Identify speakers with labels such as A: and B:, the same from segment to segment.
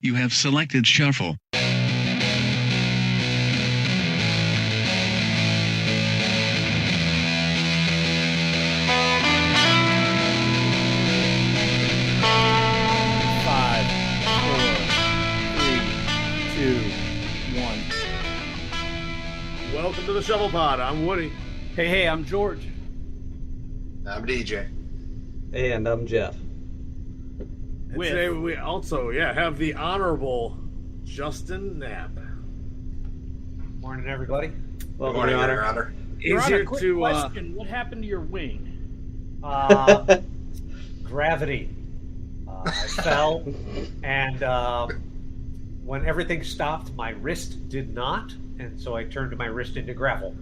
A: You have selected Shuffle.
B: Five, four, three, two, one.
C: Welcome to the Shufflepod. I'm Woody.
B: Hey, I'm George.
D: I'm DJ.
E: And I'm Geoff.
C: And today we also, have the Honorable Justin Knapp.
F: Morning, everybody.
E: Well,
D: Good morning, Your Honor.
B: Your
C: Easier
B: Honor, quick
C: to
B: question. What happened to your wing?
F: Gravity. I fell, and when everything stopped, my wrist did not, and so I turned my wrist into gravel.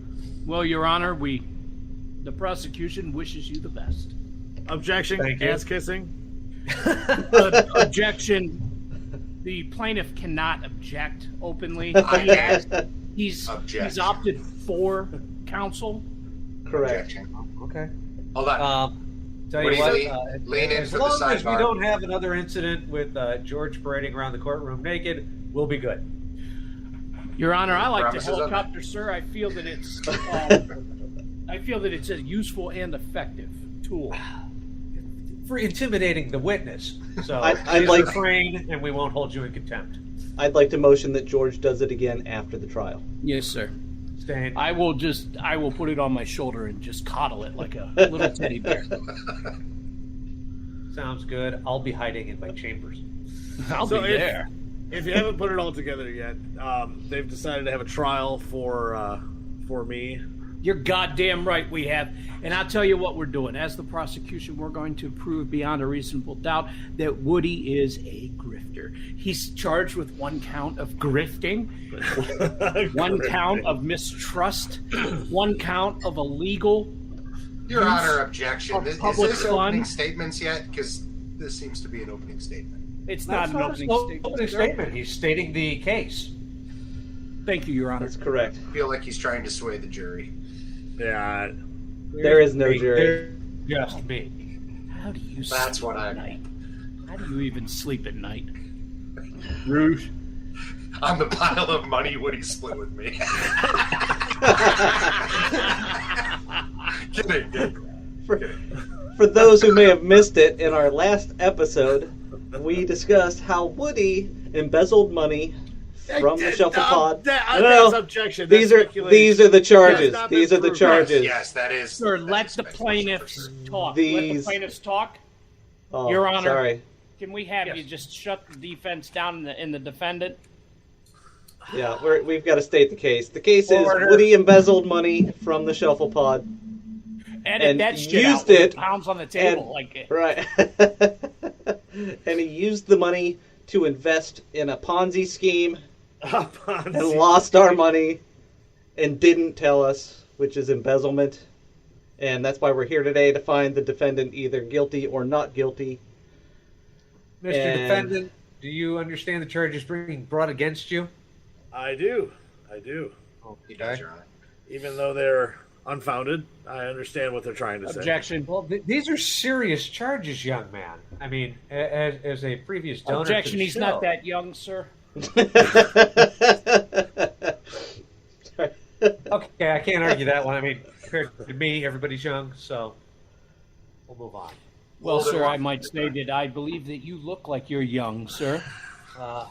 B: Well, Your Honor, the prosecution wishes you the best.
C: Objection.
F: Thank you.
C: Ass kissing.
B: Objection. The plaintiff cannot object openly. He's opted for counsel.
E: Correct.
D: Objection.
F: Okay.
D: Hold on.
F: Tell
D: What
F: you
D: do you
F: what,
D: lean in
F: as
D: for the
F: long as we
D: sidebar?
F: don't have another incident with George parading around the courtroom naked, we'll be good.
B: Your Honor, I like the
D: Promises of-
B: helicopter, sir. I feel that it's a useful and effective tool.
F: For intimidating the witness. So
E: I'd
F: please
E: like-
F: refrain, and we won't hold you in contempt.
E: I'd like to motion that George does it again after the trial.
B: Yes, sir.
F: Stain.
B: I will put it on my shoulder and just coddle it like a little teddy bear.
F: Sounds good. I'll be hiding in my chambers.
B: I'll
C: So
B: be there.
C: If you haven't put it all together yet, they've decided to have a trial for me.
B: You're goddamn right we have. And I'll tell you what we're doing. As the prosecution, we're going to prove beyond a reasonable doubt that Woody is a grifter. He's charged with one count of grifting, one count of mistrust, one count of illegal.
D: Your
B: use
D: Honor, objection.
B: of
D: Is
B: public
D: this opening
B: funds.
D: statements yet? Because this seems to be an opening statement.
B: It's not an opening statement. sir.
F: statement. He's stating the case.
B: Thank you, Your Honor.
E: That's correct.
D: I feel like he's trying to sway the jury.
C: Yeah.
E: There is no jury.
F: Just me.
B: How do you
D: That's
B: sleep
D: what
B: at
D: I-
B: night? How do you even sleep at night? Rude.
D: On the pile of money Woody split with me. Kidding.
E: For those who may have missed it, in our last episode, we discussed how Woody embezzled money from the Shufflepod.
C: That's objection.
E: These
C: That's
E: are
C: speculation.
E: the charges.
C: That's not been
E: These are the
C: proved.
E: charges.
D: Yes, that is.
B: Sir,
D: that
B: let
D: is
B: the
D: speculation
B: plaintiffs
D: for sure.
B: talk. Let the
E: These-
B: plaintiffs talk.
E: Oh,
B: Your Honor.
E: Sorry.
B: Can we have
F: Yes.
B: you just shut the defense down in the defendant?
E: Yeah, we've got to state the case. The case is
F: Order.
E: Woody embezzled money from the Shufflepod.
B: Edit
E: And
B: that shit
E: used
B: out with
E: it,
B: pounds on the table.
E: and-
B: like it.
E: Right. And he used the money to invest in a Ponzi scheme and lost our money and didn't tell us, which is embezzlement. And that's why we're here today, to find the defendant either guilty or not guilty.
F: Mr.
E: And-
F: Defendant, do you understand the charges being brought against you?
C: I do.
D: He does, Your Honor.
C: Even though they're unfounded, I understand what they're trying to say.
B: Objection.
F: Well, these are serious charges, young man. I mean, as a previous donor to
B: Objection.
F: the
B: He's
F: show,
B: not that young, sir.
F: Okay, I can't argue that one. I mean, compared to me, everybody's young, so we'll move on.
B: Well,
D: Older
B: sir,
D: one.
B: I might say that I believe that you look like you're young, sir.
C: Wow.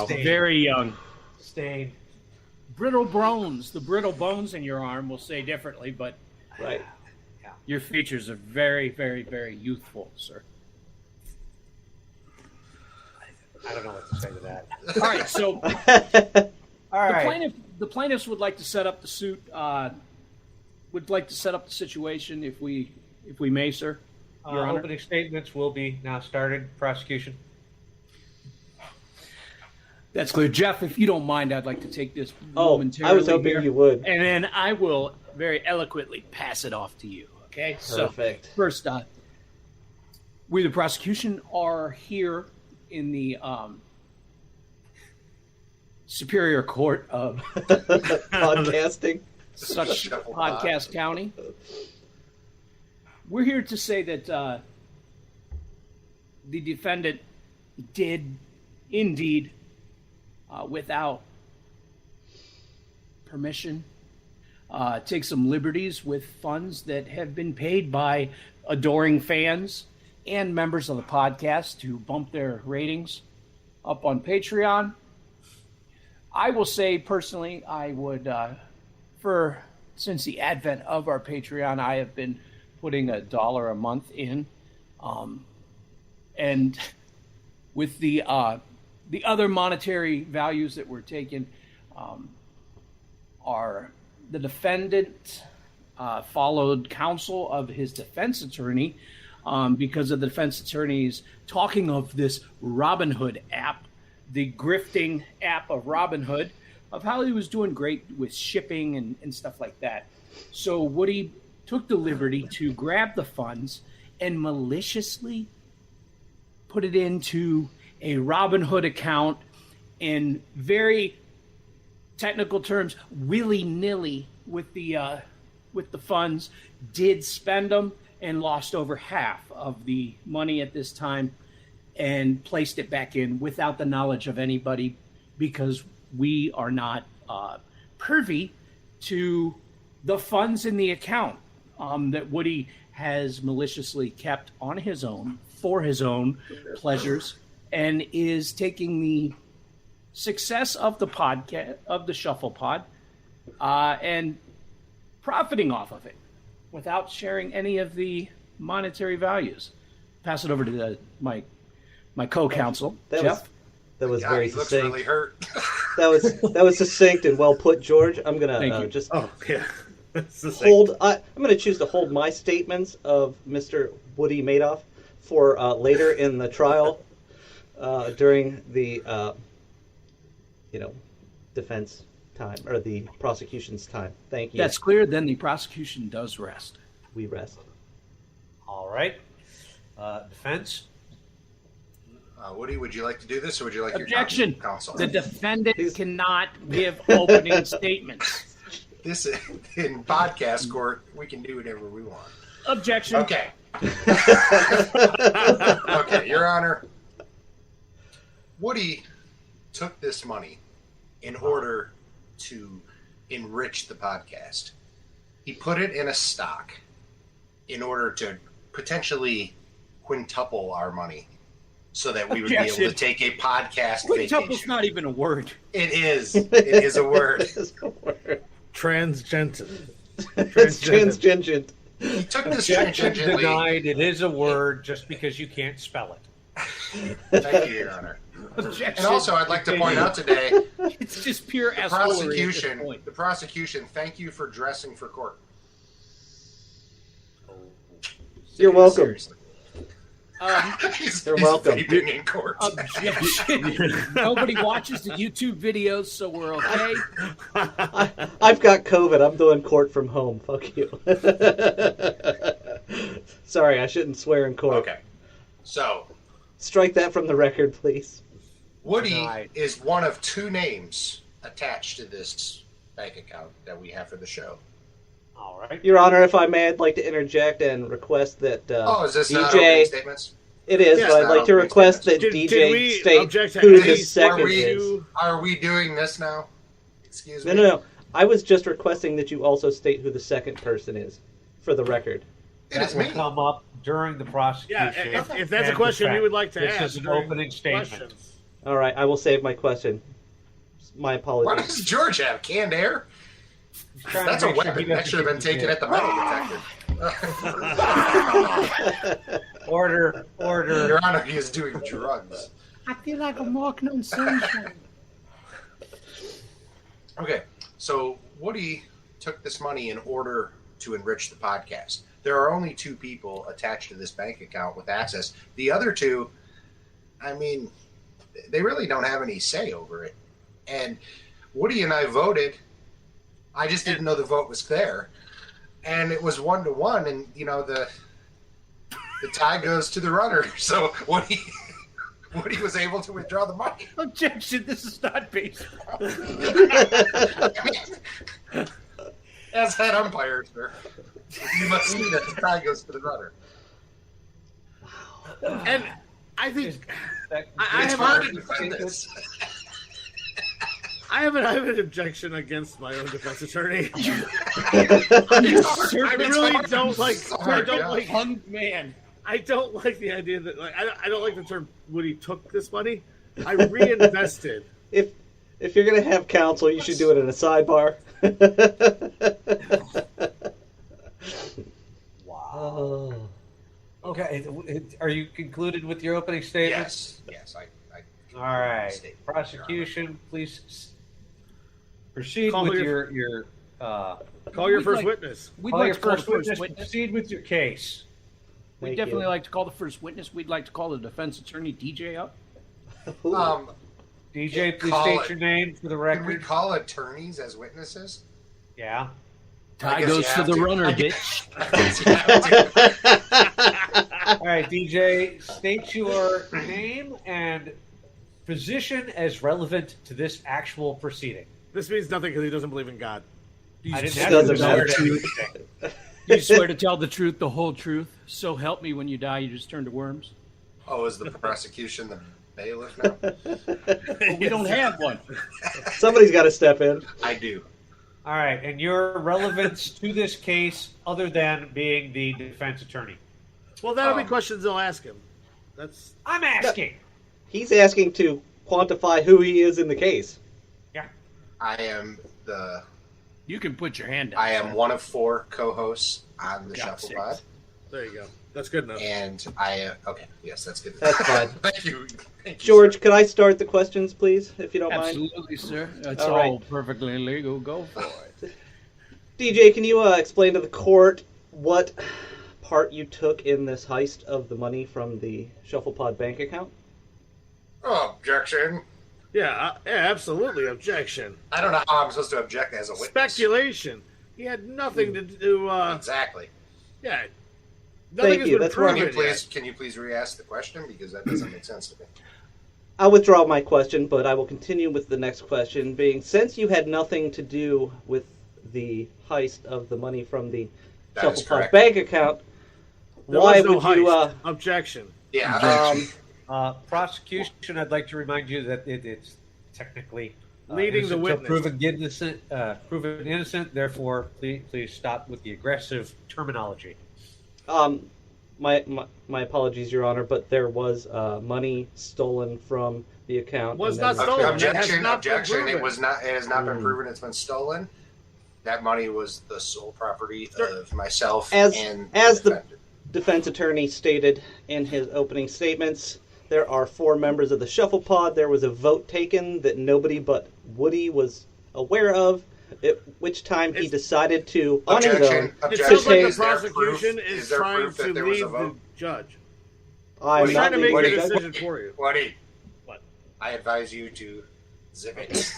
F: Sustained.
B: Very young.
F: Stain.
B: Brittle bones. The brittle bones in your arm will say differently, but
E: Right.
B: your features are very, very, very youthful, sir.
F: I don't know what to say to that.
B: All right, so
F: All right.
B: the plaintiffs would like to set up the suit. Would like to set up the situation if we may, sir. Your Honor.
F: Opening statements will be now started. Prosecution.
B: That's clear, Geoff. If you don't mind, I'd like to take this
E: Oh,
B: momentarily.
E: I was hoping
B: here,
E: you would.
B: and then I will very eloquently pass it off to you. Okay.
E: Perfect.
B: So first, we the prosecution are here in the Superior Court of
E: Podcasting.
B: such
D: Shufflepod.
B: podcast county. We're here to say that the defendant did indeed, without permission, take some liberties with funds that have been paid by adoring fans and members of the podcast to bump their ratings up on Patreon. I will say personally, I would, since the advent of our Patreon, I have been putting $1 a month in. And with the other monetary values that were taken, are the defendant followed counsel of his defense attorney because of the defense attorney's talking of this Robinhood app, the grifting app of Robinhood, of how he was doing great with shipping and stuff like that. So Woody took the liberty to grab the funds and maliciously put it into a Robinhood account in very technical terms, willy-nilly with the funds, did spend them and lost over half of the money at this time and placed it back in without the knowledge of anybody, because we are not privy to the funds in the account that Woody has maliciously kept on his own for his own pleasures, and is taking the success of the podcast, of the Shufflepod, and profiting off of it without sharing any of the monetary values. Pass it over to my co-counsel, Geoff.
E: That was
D: God,
E: very
D: he looks
E: succinct.
D: really hurt.
E: That was succinct and well put, George. I'm gonna just hold. I'm gonna choose to hold my statements of Mr. Woody Madoff for later in the trial, during the defense time or the prosecution's time. Thank you.
B: That's clear. Then the prosecution does rest.
E: We rest.
F: All right. Defense.
D: Woody, would you like to do this, or would you like
B: Objection.
D: your counsel?
B: The defendant cannot give opening statements.
D: This in podcast court, we can do whatever we want.
B: Objection.
D: Okay. Okay, Your Honor. Woody took this money in order to enrich the podcast. He put it in a stock in order to potentially quintuple our mony so that we would be able to take a podcast
B: Quintuple's
D: vacation.
B: not even a word.
D: It is. It is a word.
E: It is a word.
C: Transgender.
E: It's transgender.
D: He took this
F: Objection
D: tangentially.
F: denied. It is a word just because you can't spell it.
D: Thank you, Your Honor.
B: Objection.
D: And also, I'd like to point out today,
B: It's just pure
D: the
B: assholery at this point.
D: prosecution, thank you for dressing for court.
E: You're welcome.
D: Seriously. He's
E: welcome.
D: vaping in court.
B: Objection. Nobody watches the YouTube videos, so we're okay.
E: I've got COVID. I'm doing court from home. Fuck you. Sorry, I shouldn't swear in court.
D: Okay. So,
E: Strike that from the record, please.
D: Woody
F: Denied.
D: is one of two names attached to this bank account that we have for the show.
F: All right.
E: Your Honor, if I may, I'd like to interject and request that
D: Is this
E: DJ...
D: not opening statements?
E: It is,
C: Yes,
E: but I'd
D: not
E: like to
D: opening
E: request that
C: statements.
E: DJ
C: Did we
E: state
C: object to
E: who
C: any-
E: the second is.
D: Are we doing this now? Excuse me?
E: No. I was just requesting that you also state who the second person is, for the record.
D: It is
F: That will
D: me.
F: come up during the prosecution.
C: Yeah, if that's a
F: and
C: question
F: defense.
C: you would like to
F: this
C: ask
F: is an
C: during
F: opening statement.
C: questions.
E: All right, I will save my question. My
D: What
E: apologies.
D: does George have? Canned air?
F: Trying to
D: That's a
F: make sure
D: weapon.
F: he
D: That
F: doesn't
D: should have been
F: get
D: taken
F: hit.
D: at the metal detector.
F: Order.
D: Your Honor, he is doing drugs.
B: I feel like I'm walking on sunshine.
D: Okay, so Woody took this money in order to enrich the podcast. There are only two people attached to this bank account with access. The other two, I mean, they really don't have any say over it. And Woody and I voted. I just didn't know the vote was there. And it was 1-1, and, the tie goes to the runner. So Woody was able to withdraw the money.
B: Objection. This is not baseball.
D: As head umpire, sir, you must see that the tie goes to the runner.
C: And I think
F: That-
C: I
D: It's
C: have
D: hard
C: a-
D: to defend this.
C: I have an objection against my own defense attorney.
D: It's
C: I
D: hard.
C: really don't
D: It's
C: like. I
D: hard,
C: don't
D: yeah.
C: like.
B: Hung man.
C: I don't like the idea that I don't like the term Woody took this money. I reinvested.
E: If you're gonna have counsel, you should do it in a sidebar.
F: Wow.
E: Oh.
F: Okay, are you concluded with your opening statement?
D: Yes.
F: All right.
D: Statement,
F: Prosecution, please proceed
C: Call
F: with
C: your-
F: uh,
C: Call your
B: We'd
C: first
B: like-
C: witness.
B: We'd
F: call
B: like
F: your
B: to call the
F: first
B: first
F: witness.
B: witness.
F: Proceed with your case.
B: We'd
E: Thank
B: definitely
E: you.
B: like to call the first witness. We'd like to call the defense attorney, DJ, up.
E: Ooh.
F: DJ, please
D: Call
F: state
D: it.
F: your name for the
D: Can we
F: record.
D: call attorneys as witnesses?
F: Yeah.
D: I
B: Tie
D: guess
B: goes
D: you
B: to
D: have
B: the
D: to.
B: runner,
D: I
B: bitch.
F: All right, DJ, state your name and position as relevant to this actual proceeding.
C: This means nothing because he doesn't believe in God.
F: I didn't
E: It
F: have
E: doesn't
F: to swear
E: matter.
F: to anything.
B: You swear to tell the truth, the whole truth. So help me, when you die, you just turn to worms.
D: Oh, is the prosecution the bailiff now?
B: But we don't have one.
E: Somebody's got to step in.
D: I do.
F: All right, and your relevance to this case, other than being the defense attorney.
C: Well, that'll be
D: Um,
C: questions they'll ask him. That's
F: I'm asking.
E: He's asking to quantify who he is in the case.
D: I am
B: You can put your hand down.
D: I am one of 4 co-hosts on the
B: Got
D: Shufflepod,
C: there you go. That's good enough.
D: and okay, yes, that's good.
E: That's fine.
D: Thank you,
E: George,
D: sir.
E: could I start the questions, please, if you don't mind?
B: Absolutely, sir. It's
E: All
B: all,
E: right.
B: perfectly legal. Go for it.
E: DJ, can you explain to the court what part you took in this heist of the money from the Shufflepod bank account?
D: Oh, objection.
C: Yeah, absolutely. Objection.
D: I don't know how I'm supposed to object as a witness.
C: Speculation. He had nothing to do.
D: Exactly.
C: Yeah. Nothing
E: Thank
C: has
E: you,
C: been
E: that's right.
C: proven
D: Can you please re-ask the question, because that doesn't make sense to me.
E: I'll withdraw my question, but I will continue with the next question, being since you had nothing to do with the heist of the money from the
D: That is
E: Shufflepod
D: correct.
E: bank account,
C: There
E: why
C: was no
E: would you...
C: heist. Objection.
D: Yeah.
F: Prosecution, I'd like to remind you that it's technically
C: Leading the
F: innocent till
C: witness.
F: proven innocent. Therefore, please stop with the aggressive terminology.
E: My apologies, Your Honor, but there was money stolen from the account.
C: Was
E: and then-
C: not stolen. That has
D: objection.
C: not been
D: Objection. It
C: proven.
D: was not. It has not been proven. It's been stolen. That money was the sole property of myself
E: As
D: and
E: the
D: defendant.
E: defense attorney stated in his opening statements, there are 4 members of the Shufflepod. There was a vote taken that nobody but Woody was aware of, at which time he decided to, on his own,
C: It
D: Objection.
C: sounds like the
D: Is there
C: prosecution
D: proof-
C: is
D: there
C: trying
D: proof that
C: to
D: there was a
C: lead the
D: vote?
C: judge.
E: I'm
C: We're
E: not
C: trying to make
E: leaving
C: a
E: the judge.
C: decision for you.
D: Woody,
C: What?
D: I advise you to zip it.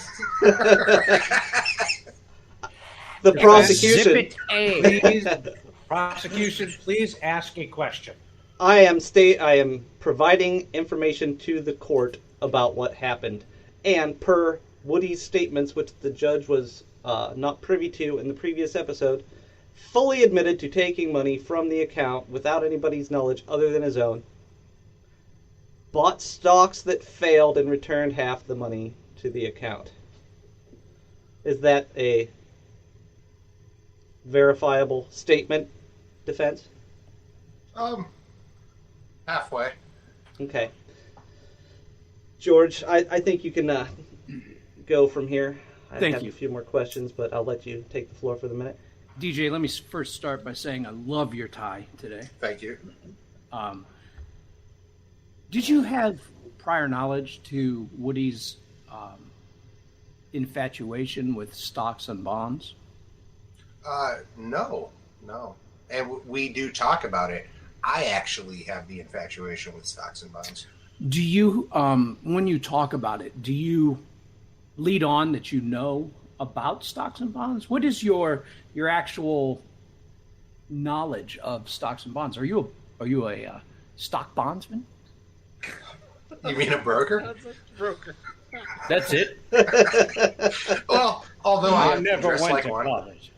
E: The prosecution.
B: Zip it, A.
F: Please, prosecution, please ask a question.
E: I am providing information to the court about what happened, and per Woody's statements, which the judge was not privy to in the previous episode, fully admitted to taking money from the account without anybody's knowledge other than his own, bought stocks that failed and returned half the money to the account. Is that a verifiable statement, defense?
D: Halfway.
E: Okay. George, I think you can go from here. I
B: Thank
E: have
B: you.
E: a few more questions, but I'll let you take the floor for the minute.
B: DJ, let me first start by saying I love your tie today.
D: Thank you.
B: Did you have prior knowledge to Woody's infatuation with stocks and bonds?
D: No. And we do talk about it. I actually have the infatuation with stocks and bonds.
B: Do you, when you talk about it, do you lead on that you know about stocks and bonds? What is your actual knowledge of stocks and bonds? Are you a stock bondsman?
D: You mean a broker?
C: Broker.
B: That's it.
D: Well, although I am
B: never
D: dressed
B: went
D: like
B: to
D: one.
B: college.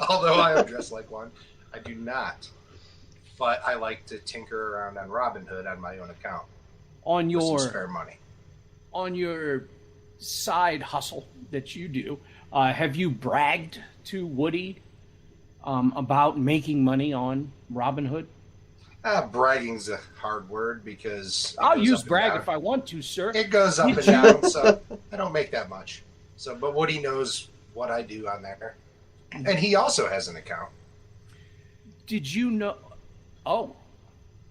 D: Although I am dressed like one, I do not. But I like to tinker around on Robinhood on my own account.
B: on
D: with some
B: your
D: spare money.
B: side hustle that you do, have you bragged to Woody about making money on Robinhood?
D: Bragging's a hard word because it
B: I'll
D: goes
B: use
D: up and
B: brag
D: down.
B: if I want to, sir.
D: It goes up and down, so I don't make that much. So, but Woody knows what I do on there, and he also has an account.
B: Did you know? Oh,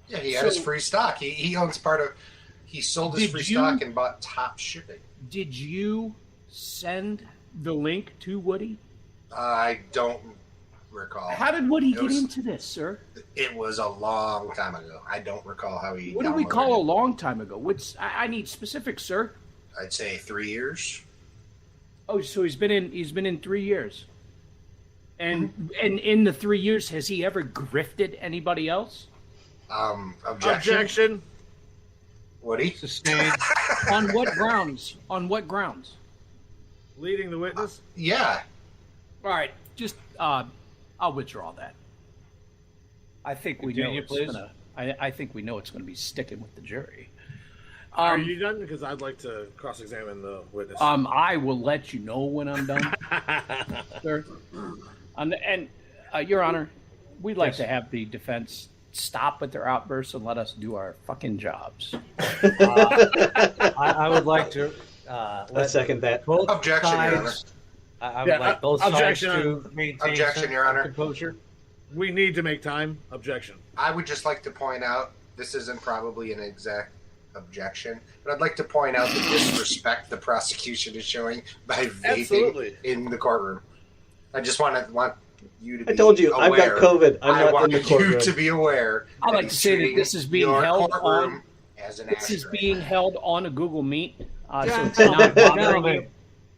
D: Yeah, he had his
B: So-
D: free stock. He owns part of. He sold his
B: Did
D: free
B: you-
D: stock and bought Top Shipping.
B: did you send the link to Woody?
D: I don't recall.
B: How did Woody
D: It
B: get
D: was-
B: into this, sir?
D: It was a long time ago. I don't recall how he.
B: What do we
D: downloaded
B: call a
D: it.
B: long time ago? I need specifics, sir.
D: I'd say 3 years.
B: Oh, so he's been in 3 years. And in the 3 years, has he ever grifted anybody else?
D: Objection.
C: Objection.
D: Woody.
F: Sustained.
B: On what grounds? On what grounds?
C: Leading the witness.
D: Yeah.
B: All right, just I'll withdraw that. I think we know
F: Continue,
B: it's
F: please.
B: gonna. I think we know it's going to be sticking with the jury.
C: Are you done? Because I'd like to cross-examine the witness.
B: I will let you know when I'm done, sir. And Your Honor, we'd like
F: Yes.
B: to have the defense stop with their outbursts and let us do our fucking jobs.
F: I would like to.
E: I second that.
F: Both
D: Objection, Your Honor.
F: sides, I would
C: Yeah,
F: like both
C: objection,
F: sides to maintain
D: Objection, Your Honor.
F: composure.
C: We need to make time. Objection.
D: I would just like to point out this isn't probably an exact objection, but I'd like to point out the disrespect the prosecution is showing by vaping
C: Absolutely.
D: in the courtroom. I just want you to be
E: I told you,
D: aware.
E: I've got COVID. I'm
D: I
E: not
D: want
E: in the courtroom.
D: you to be aware.
B: I'd like
D: he's
B: to say that
D: treating
B: this is being
D: your
B: held
D: courtroom
B: on-
D: as an
B: This is
D: ashtray.
B: being held on a Google Meet, so it's
F: Gentlemen,
B: not bothering you.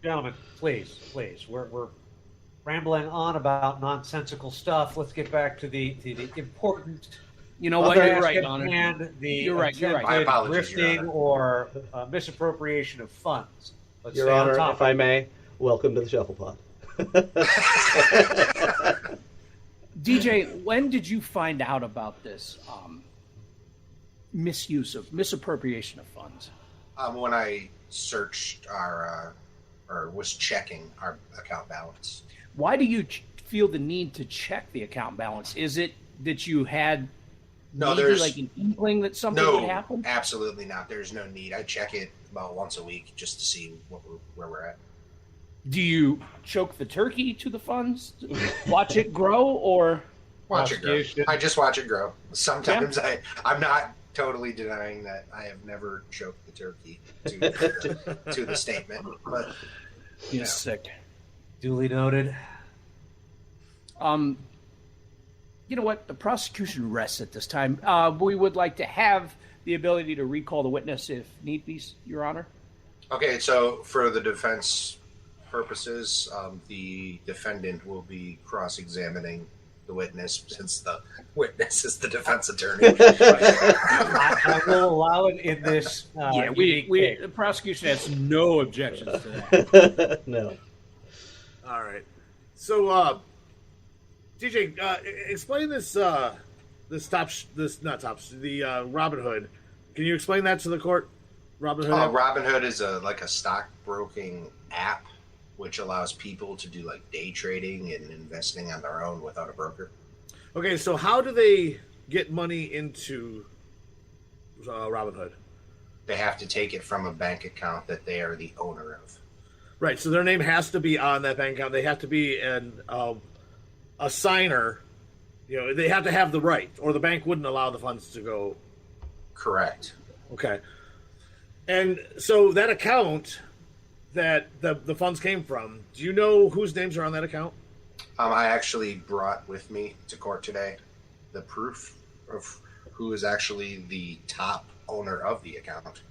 F: gentlemen, please. We're rambling on about nonsensical stuff. Let's get back to the important.
B: You know what? You're
F: task
B: right,
F: at
B: Honor.
F: hand, the
B: You're right, you're right.
D: My
F: attempted
D: apologies, Your
F: grifting
D: Honor.
F: or misappropriation of funds. Let's
E: Your
F: stay on
E: Honor,
F: topic.
E: if I may, welcome to the Shufflepod.
B: DJ, when did you find out about this misappropriation of funds?
D: When I searched or was checking our account balance.
B: Why do you feel the need to check the account balance? Is it that you had
D: No,
B: maybe
D: there's
B: like an inkling that something would
D: no,
B: happen?
D: absolutely not. There's no need. I check it about once a week just to see where we're at.
B: Do you choke the turkey to the funds, watch it grow, or
D: Watch it grow.
F: Prosecution.
D: I just watch it grow. Sometimes I'm not totally denying that I have never choked the turkey to the statement, but
B: you're
D: Yeah.
B: sick?
F: Duly noted.
B: You know what? The prosecution rests at this time. We would like to have the ability to recall the witness if need be, Your Honor.
D: okay. So for the defense purposes, the defendant will be cross-examining the witness since the witness is the defense attorney.
F: I will allow it in this.
B: Yeah,
F: unique case.
B: the prosecution has no objections to that.
E: No.
C: All right. So, DJ, explain this. The Robin Hood. Can you explain that to the court? Robin Hood.
D: Robinhood is like a stockbroking app which allows people to do like day trading and investing on their own without a broker.
C: Okay, so how do they get money into Robinhood?
D: They have to take it from a bank account that they are the owner of.
C: Right, so their name has to be on that bank account. They have to be a signer. You know, they have to have the right, or the bank wouldn't allow the funds to go.
D: Correct.
C: Okay. And so that account that the funds came from, do you know whose names are on that account?
D: I actually brought with me to court today the proof of who is actually the top owner of the account.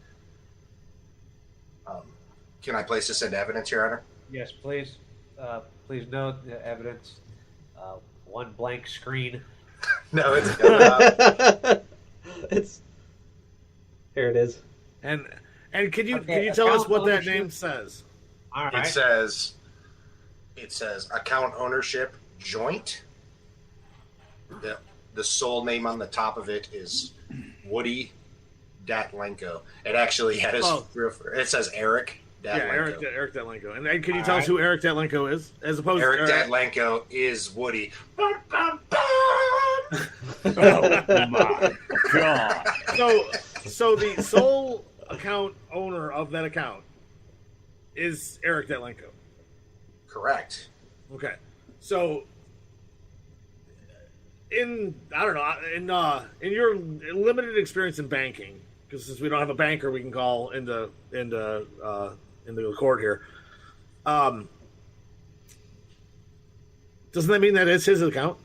D: Can I place this into evidence, Your Honor?
F: Yes, please. Please note the evidence. One blank screen.
D: No, it's
E: It's here. It is.
C: And can you
F: Okay,
C: tell us
F: account
C: what that
F: ownership.
C: name says?
F: All
D: it
F: right.
D: says account ownership joint. The sole name on the top of it is Woody Datlenko. It actually had his. It says Eric Datlenko.
C: Yeah, Eric Datlenko. And can you tell us who Eric Datlenko is, as opposed
D: Eric
C: to
D: Datlenko is Woody.
B: Oh my god!
C: So the sole account owner of that account is Eric Datlenko.
D: Correct.
C: Okay, so in your limited experience in banking, because since we don't have a banker, we can call into the court here. Doesn't that mean that it's his account?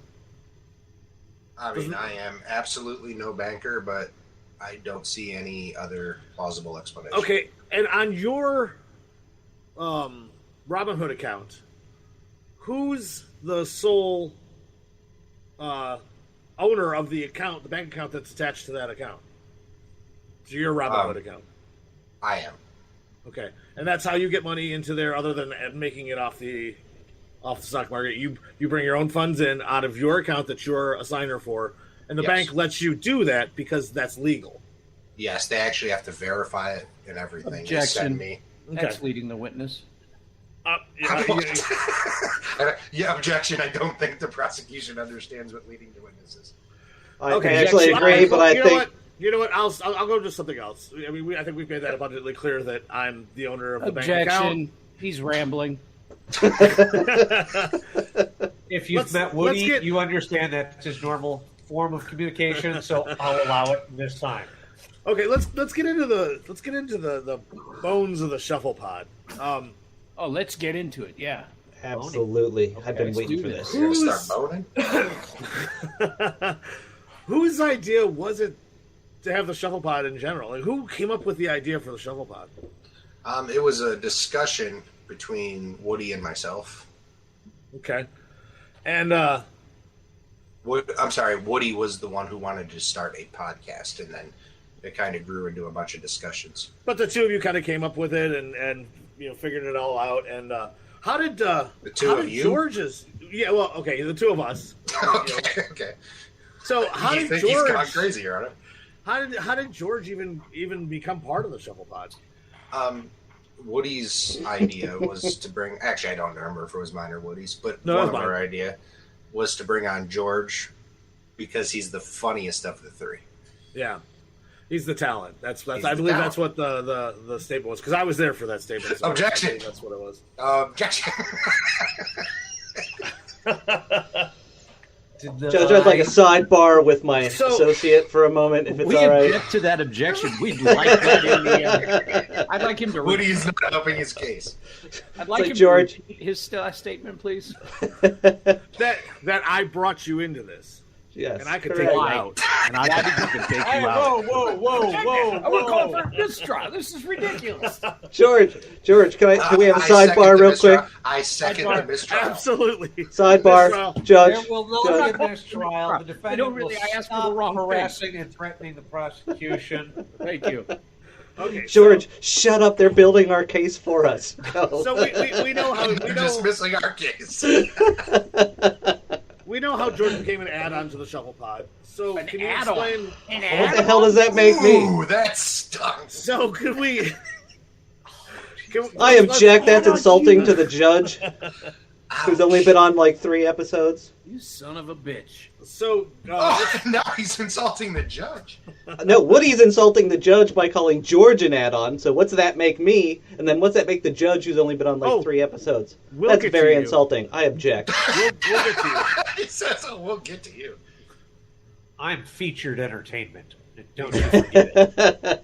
D: I mean, I am absolutely no banker, but I don't see any other plausible explanation.
C: Okay, and on your Robinhood account, who's the sole owner of the account, the bank account that's attached to that account? To your Robinhood account.
D: I am.
C: Okay, and that's how you get money into there, other than making it off the stock market. You bring your own funds in out of your account that you're a signer for, and the bank lets you do that because that's legal.
D: Yes, they actually have to verify it and everything.
B: Objection.
D: Send me.
B: That's leading the witness.
D: Yeah, objection. I don't think the prosecution understands what leading the witness is.
E: I actually agree, but I think...
C: You know what? I'll go to something else. I mean, I think we've made that abundantly clear that I'm the owner of the bank account.
B: Objection. He's rambling.
F: If you've met Woody, you understand that's his normal form of communication, so I'll allow it this time.
C: Okay, let's get into the bones of the Shufflepod.
B: Let's get into it. Yeah,
E: absolutely.
B: Okay,
E: I've been waiting for this.
D: You're gonna start boning?
C: Whose idea was it to have the Shufflepod in general? Like, who came up with the idea for the Shufflepod?
D: It was a discussion between Woody and myself.
C: Okay, and
D: I'm sorry, Woody was the one who wanted to start a podcast, and then it kind of grew into a bunch of discussions.
C: But the two of you kind of came up with it and figured it all out. And how did
D: the two of you?
C: George's? Yeah, well, okay, the two of us.
D: Okay.
C: So how did George?
D: He's gone crazy on it.
C: How did George even become part of the Shufflepod?
D: Woody's idea was to bring. Actually, I don't remember if it was mine or Woody's, but one of our idea was to bring on George because he's the funniest of the three.
C: Yeah, he's the talent. That's I believe that's what the statement was, because I was there for that statement. So
D: objection.
C: That's what it was.
D: Objection.
E: Judge, I'd like a sidebar with my associate for a moment, if it's all right.
B: We object to that objection. We'd like that in the. I'd like him to.
D: Woody's not helping his case.
B: I'd like him
E: George.
B: to repeat his statement, please.
C: that I brought you into this.
E: Yes,
C: and I could take you out.
B: And I could take you out.
F: Whoa!
B: We're calling for a mistrial. This is ridiculous.
E: George, can we have a sidebar real quick?
D: I second the mistrial.
C: Absolutely.
E: Sidebar, Judge.
F: There will not be a mistrial. The defendant will
B: stop
F: harassing and threatening the prosecution.
B: Thank you.
C: Okay,
E: George, shut up. They're building our case for us. Go.
C: So we know how
D: You're dismissing our case.
C: We know how George became an add-on to the Shufflepod. So can you explain?
E: What the hell does that make me?
D: Ooh, that stunk.
C: So could we?
E: I object. That's insulting to the judge, who's only been on like 3 episodes.
B: You son of a bitch.
C: So
D: now he's insulting the judge.
E: No, Woody's insulting the judge by calling George an add-on. So what's that make me? And then what's that make the judge, who's only been on like 3 episodes? That's very insulting. I object.
C: We'll get to you.
D: He says, "We'll get to you."
F: I'm featured entertainment. Don't you forget it.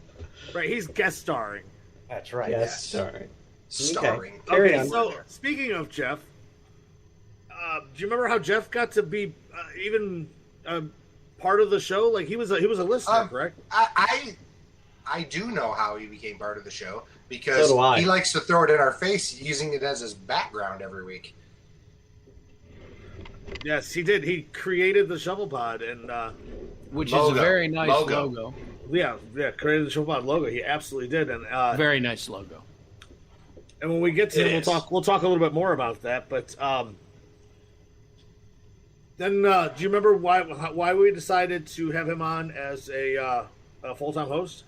C: Right, he's guest starring.
F: That's right.
E: Yes, starring.
D: Starring.
E: Okay. Carry on.
C: So speaking of Geoff, do you remember how Geoff got to be even part of the show? Like he was a listener, correct?
D: I do know how he became part of the show because
E: So do I.
D: he likes to throw it in our face, using it as his background every week.
C: Yes, he did. He created the Shufflepod, and
B: which is a very nice logo.
C: Yeah, created the Shufflepod logo. He absolutely did, and
B: very nice logo.
C: And when we get to him, we'll talk a little bit more about that. But then, do you remember why we decided to have him on as a full-time host?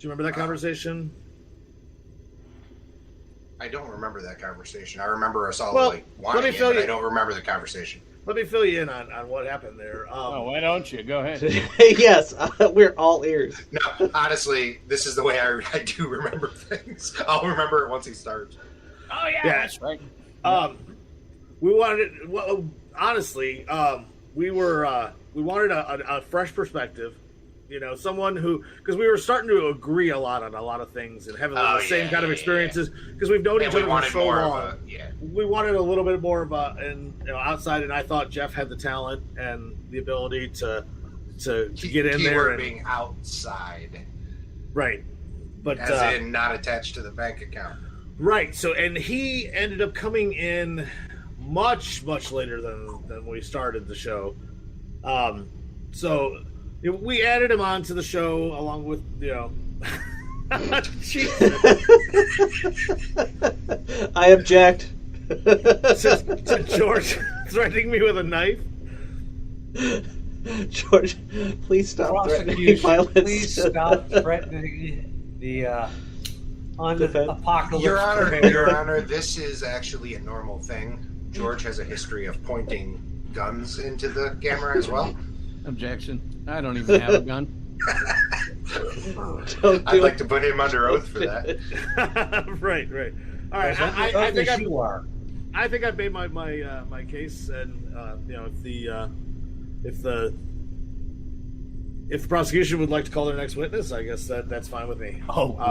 C: you remember that conversation?
D: I don't remember that conversation. I remember us all wanting it, but I don't remember the conversation.
C: Let me fill you in on what happened there.
B: Why don't you? Go ahead.
E: Yes, we're all ears.
D: No, honestly, this is the way I do remember things. I'll remember it once he starts.
B: Oh yeah, that's right.
C: We wanted, honestly, we wanted a fresh perspective. You know, someone who, because we were starting to agree a lot on a lot of things and having the same kind of experiences, because we've known each other for so long. We wanted a little bit more of outside, and I thought Geoff had the talent and the ability to get in there. And
D: being outside,
C: right? But
D: as in not attached to the bank account,
C: right? So, and he ended up coming in much later than we started the show. So. We added him onto the show along with,
E: I object.
C: to George threatening me with a knife.
E: George, please stop threatening violence.
F: Please stop threatening the apocalypse.
D: Your Honor, this is actually a normal thing. George has a history of pointing guns into the camera as well.
B: Objection. I don't even have a gun.
D: I'd like to put him under oath for that.
C: Right. All right. I think you are. I think I've made my case, and if the prosecution would like to call their next witness, I guess that's fine with me.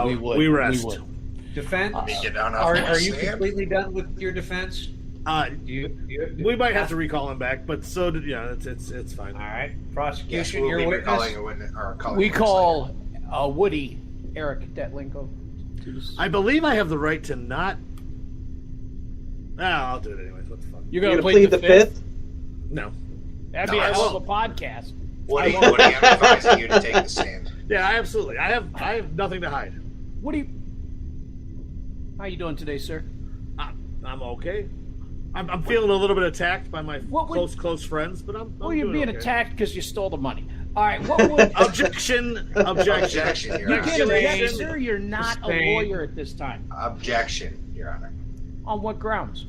B: We would.
C: We rest.
B: We would.
F: Defense.
D: Are
F: you completely done with your defense?
C: We might have to recall him back, but so did it's fine.
F: All right, prosecution.
D: Yes,
F: your
D: witness.
B: We call Woody Eric Detlinko.
C: I believe I have the right to not. I'll do it anyways. What the fuck?
B: You're gonna
E: plead the fifth?
C: No.
B: That'd be a hell of a podcast.
D: Woody, I'm advising you to take the stand.
C: Yeah, absolutely. I have nothing to hide.
B: Woody, how you doing today, sir?
C: I'm okay. I'm feeling a little bit attacked by my close friends, but I'm
B: you're being
C: okay.
B: attacked because you stole the money. All right, what would...
C: Objection.
D: Your
B: You can't object, sir. You're not a lawyer at this time.
D: Objection, Your Honor.
B: On what grounds?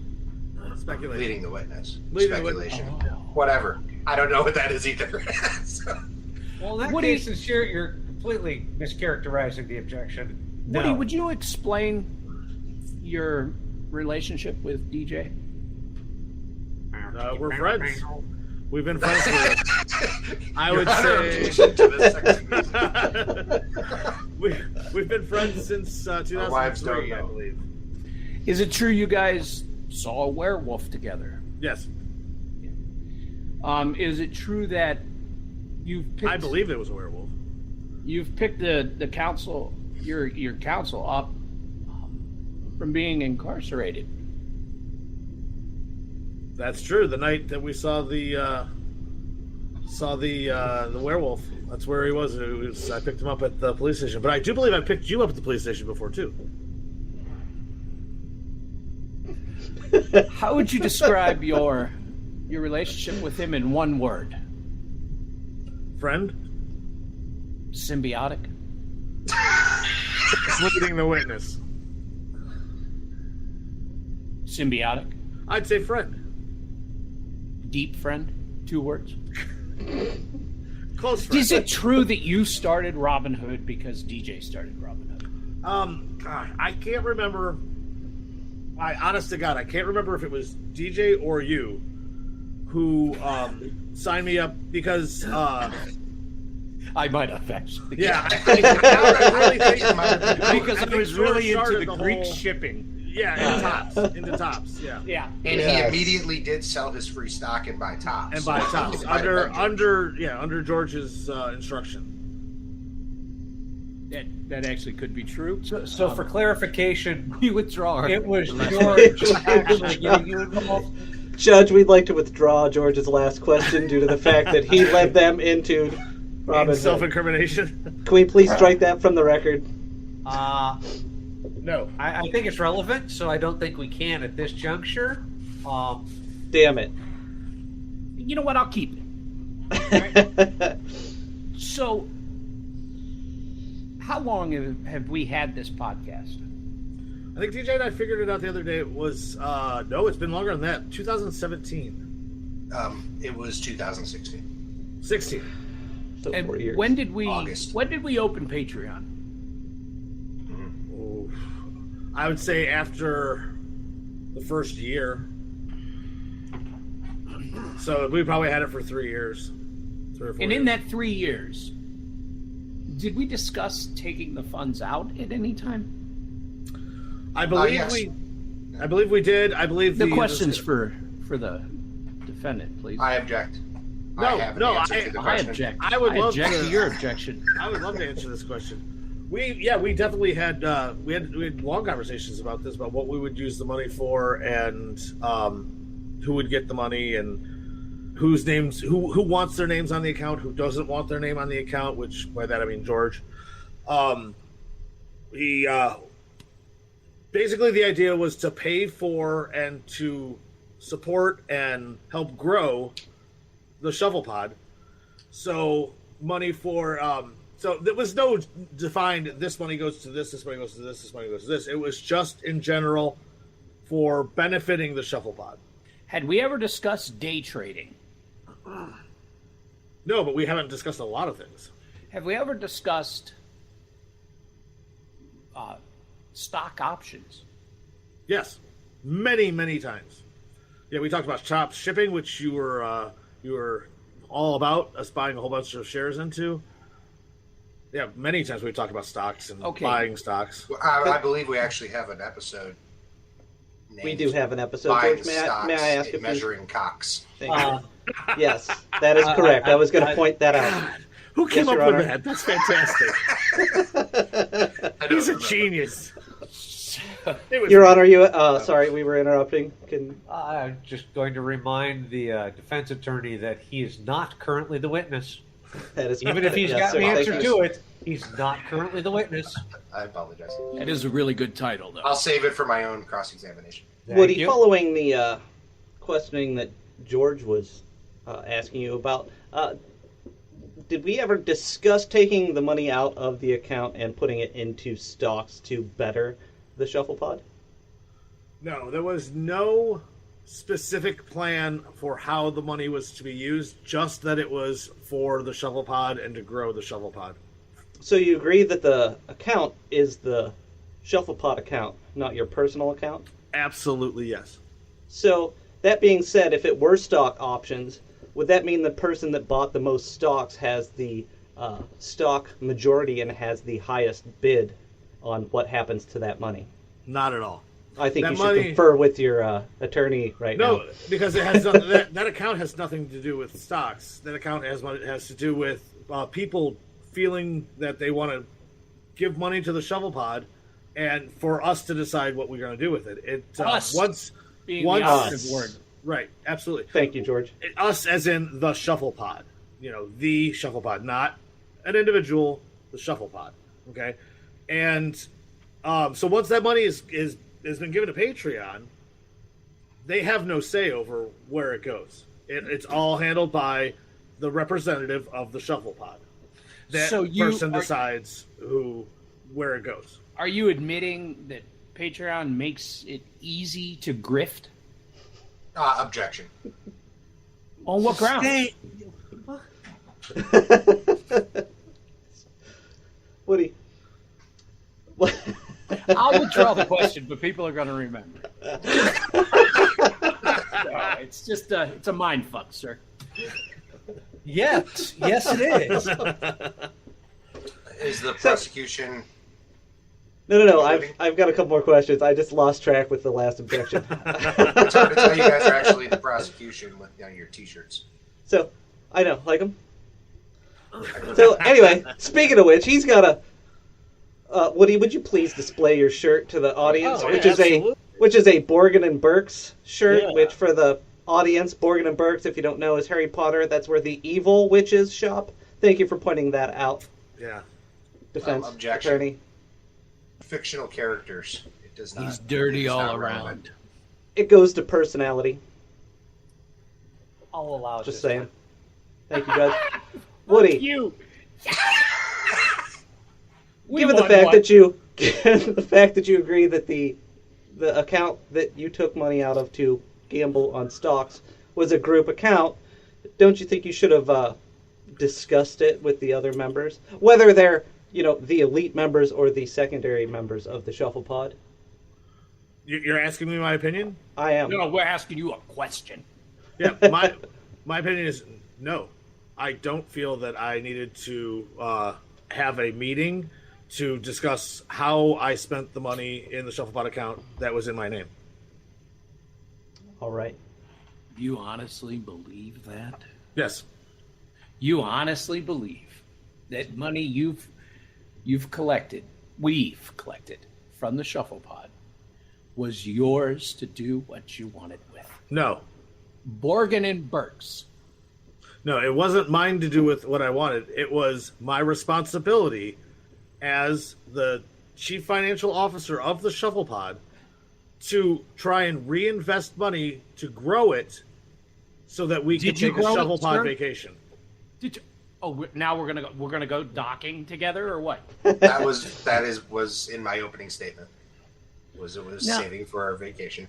C: Speculation.
D: Leading the witness.
C: Leading
D: Speculation.
C: the witness.
D: Whatever. I don't know what that is either. So.
F: Well, in that case, since you're completely mischaracterizing the objection.
B: Woody, would you explain your relationship with DJ?
C: We're friends. We've been friends for, I would say, we've been friends since 2003, I believe.
B: Is it true you guys saw a werewolf together?
C: Yes.
B: Is it true that you've picked...
C: I believe it was a werewolf.
B: You've picked the council, your council up from being incarcerated.
C: That's true. The night that we saw the werewolf, that's where he was. I picked him up at the police station. But I do believe I picked you up at the police station before too.
B: How would you describe your relationship with him in one word?
C: Friend.
B: Symbiotic.
C: Leading the witness.
B: Symbiotic.
C: I'd say friend.
B: Deep friend. 2 words.
C: Close friend.
B: Is it true that you started Robin Hood because DJ started Robin Hood?
C: God, I can't remember. Honest to God, I can't remember if it was DJ or you who signed me up because.
B: I might have actually.
C: Yeah, I really think it might have been
B: because I was really into the Greek
C: whole,
B: shipping.
C: Yeah, into tops. Yeah.
B: Yeah.
D: And he immediately did sell his free stock and buy tops.
C: And buy tops under George's instruction.
B: That actually could be true.
F: So for clarification,
B: we withdraw.
F: It was George actually getting you involved.
E: Judge, we'd like to withdraw George's last question due to the fact that he led them into Robin Hood.
C: Self-incrimination.
E: Can we please strike that from the record?
C: No.
F: I think it's relevant, so I don't think we can at this juncture.
E: Damn it.
B: You know what? I'll keep it. Right? So, How long have we had this podcast?
C: I think DJ and I figured it out the other day. It was no, it's been longer than that. 2017.
D: It was 2016.
C: 16.
E: So
B: And
E: 4 years.
B: when did we
D: August.
B: open Patreon?
C: Ooh. I would say after the first year. So we probably had it for 3 years. 3 or 4
B: And
C: years.
B: in that 3 years, did we discuss taking the funds out at any time?
C: I believe
D: yes.
C: I believe we did. I believe
B: The questions for the defendant, please.
D: I object.
C: No,
D: I have an
C: no,
D: answer to the
B: I
D: question.
B: object.
C: I would love
B: object
C: to-
B: to your objection.
C: I would love to answer this question. We definitely had we had long conversations about this, about what we would use the money for, and who would get the money, and whose names, who wants their names on the account, who doesn't want their name on the account. Which by that I mean George. He basically, the idea was to pay for and to support and help grow the Shufflepod. So money for so there was no defined, this money goes to this money goes to this money goes to this. It was just in general for benefiting the Shufflepod.
B: Had we ever discussed day trading?
C: No, but we haven't discussed a lot of things.
B: Have we ever discussed stock options?
C: Yes, many times. Yeah, we talked about shop shipping, which you were all about, us buying a whole bunch of shares into. Yeah, many times we talked about stocks and buying stocks.
D: Well, I believe we actually have an episode.
E: We do have an episode.
D: Buying
E: George,
D: stocks
E: may I ask
D: and
E: if
D: measuring cocks.
E: Thank you. Yes, that is correct. I was going to point that out.
C: Who came
E: Yes, Your
C: up
E: Honor.
C: with that? That's fantastic.
D: I don't
C: He's a
D: remember.
C: genius. It was-
E: Your Honor, you. Sorry, we were interrupting.
F: I'm just going to remind the defense attorney that he is not currently the witness.
E: That is
F: Even if he's
E: yes,
F: got
E: sir,
F: the
E: thank
F: answer
E: you.
F: to it, he's not currently the witness.
D: I apologize.
B: That is a really good title, though.
D: I'll save it for my own cross-examination.
F: Thank
E: Woody,
F: you.
E: following the questioning that George was asking you about, did we ever discuss taking the money out of the account and putting it into stocks to better the Shufflepod?
C: No, there was no specific plan for how the money was to be used, just that it was for the Shufflepod and to grow the Shufflepod.
E: So you agree that the account is the Shufflepod account, not your personal account?
C: Absolutely, yes.
E: So, that being said, if it were stock options, would that mean the person that bought the most stocks has the stock majority and has the highest bid on what happens to that money?
C: Not at all.
E: I think
C: That
E: you should
C: money-
E: confer with your attorney right now.
C: No, because it has that account has nothing to do with stocks. That account has to do with people feeling that they want to give money to the Shufflepod, and for us to decide what we're going to do with it.
B: Us
C: once
B: being
C: once
B: the operative word.
C: right, absolutely.
E: Thank you, George.
C: Us as in the Shufflepod. You know, the Shufflepod, not an individual. The Shufflepod. Okay, and so once that money has been given to Patreon, they have no say over where it goes. It's all handled by the representative of the Shufflepod. That
B: So
C: person decides where it goes.
B: Are you admitting that Patreon makes it easy to grift?
D: Objection.
B: On what grounds?
E: Woody. What?
B: I'll withdraw the question, but people are going to remember. No, it's just it's a mind fuck, sir.
F: Yes, it is.
D: Is the prosecution...
E: No. I've got a couple more questions. I just lost track with the last objection.
D: It's hard to tell you guys are actually the prosecution with your T-shirts.
E: So, I know, like him. So, anyway, speaking of which, he's got a... Woody, would you please display your shirt to the audience,
C: Oh,
E: which
C: yeah,
E: is
C: absolutely.
E: a Borgin and Burke's shirt,
C: Yeah.
E: which for the audience, Borgin and Burke's, if you don't know, is Harry Potter. That's where the evil witches shop. Thank you for pointing that out,
C: Yeah.
E: defense
D: Objection.
E: attorney.
D: Fictional characters. It does not.
B: He's dirty
D: it is
B: all
D: not
B: around.
D: relevant.
E: It goes to personality.
F: I'll allow it.
E: Just
F: this
E: saying.
F: time.
E: Thank you, guys. Woody,
B: You.
E: Given the fact that you agree that the account that you took money out of to gamble on stocks was a group account, don't you think you should have discussed it with the other members, whether they're the elite members or the secondary members of the Shufflepod?
C: You're asking me my opinion?
E: I am.
B: No, we're asking you a question.
C: Yeah, my opinion is no. I don't feel that I needed to have a meeting to discuss how I spent the money in the Shufflepod account that was in my name.
E: All right.
B: You honestly believe that?
C: Yes.
B: You honestly believe that money we've collected from the Shufflepod was yours to do what you wanted with?
C: No.
B: Borgen and Burks.
C: No, it wasn't mine to do with what I wanted. It was my responsibility as the chief financial officer of the Shufflepod to try and reinvest money to grow it so that we could take a Shufflepod vacation.
B: Did you? Oh, now we're gonna go docking together or what?
D: That was in my opening statement. It was
B: No.
D: saving for our vacation.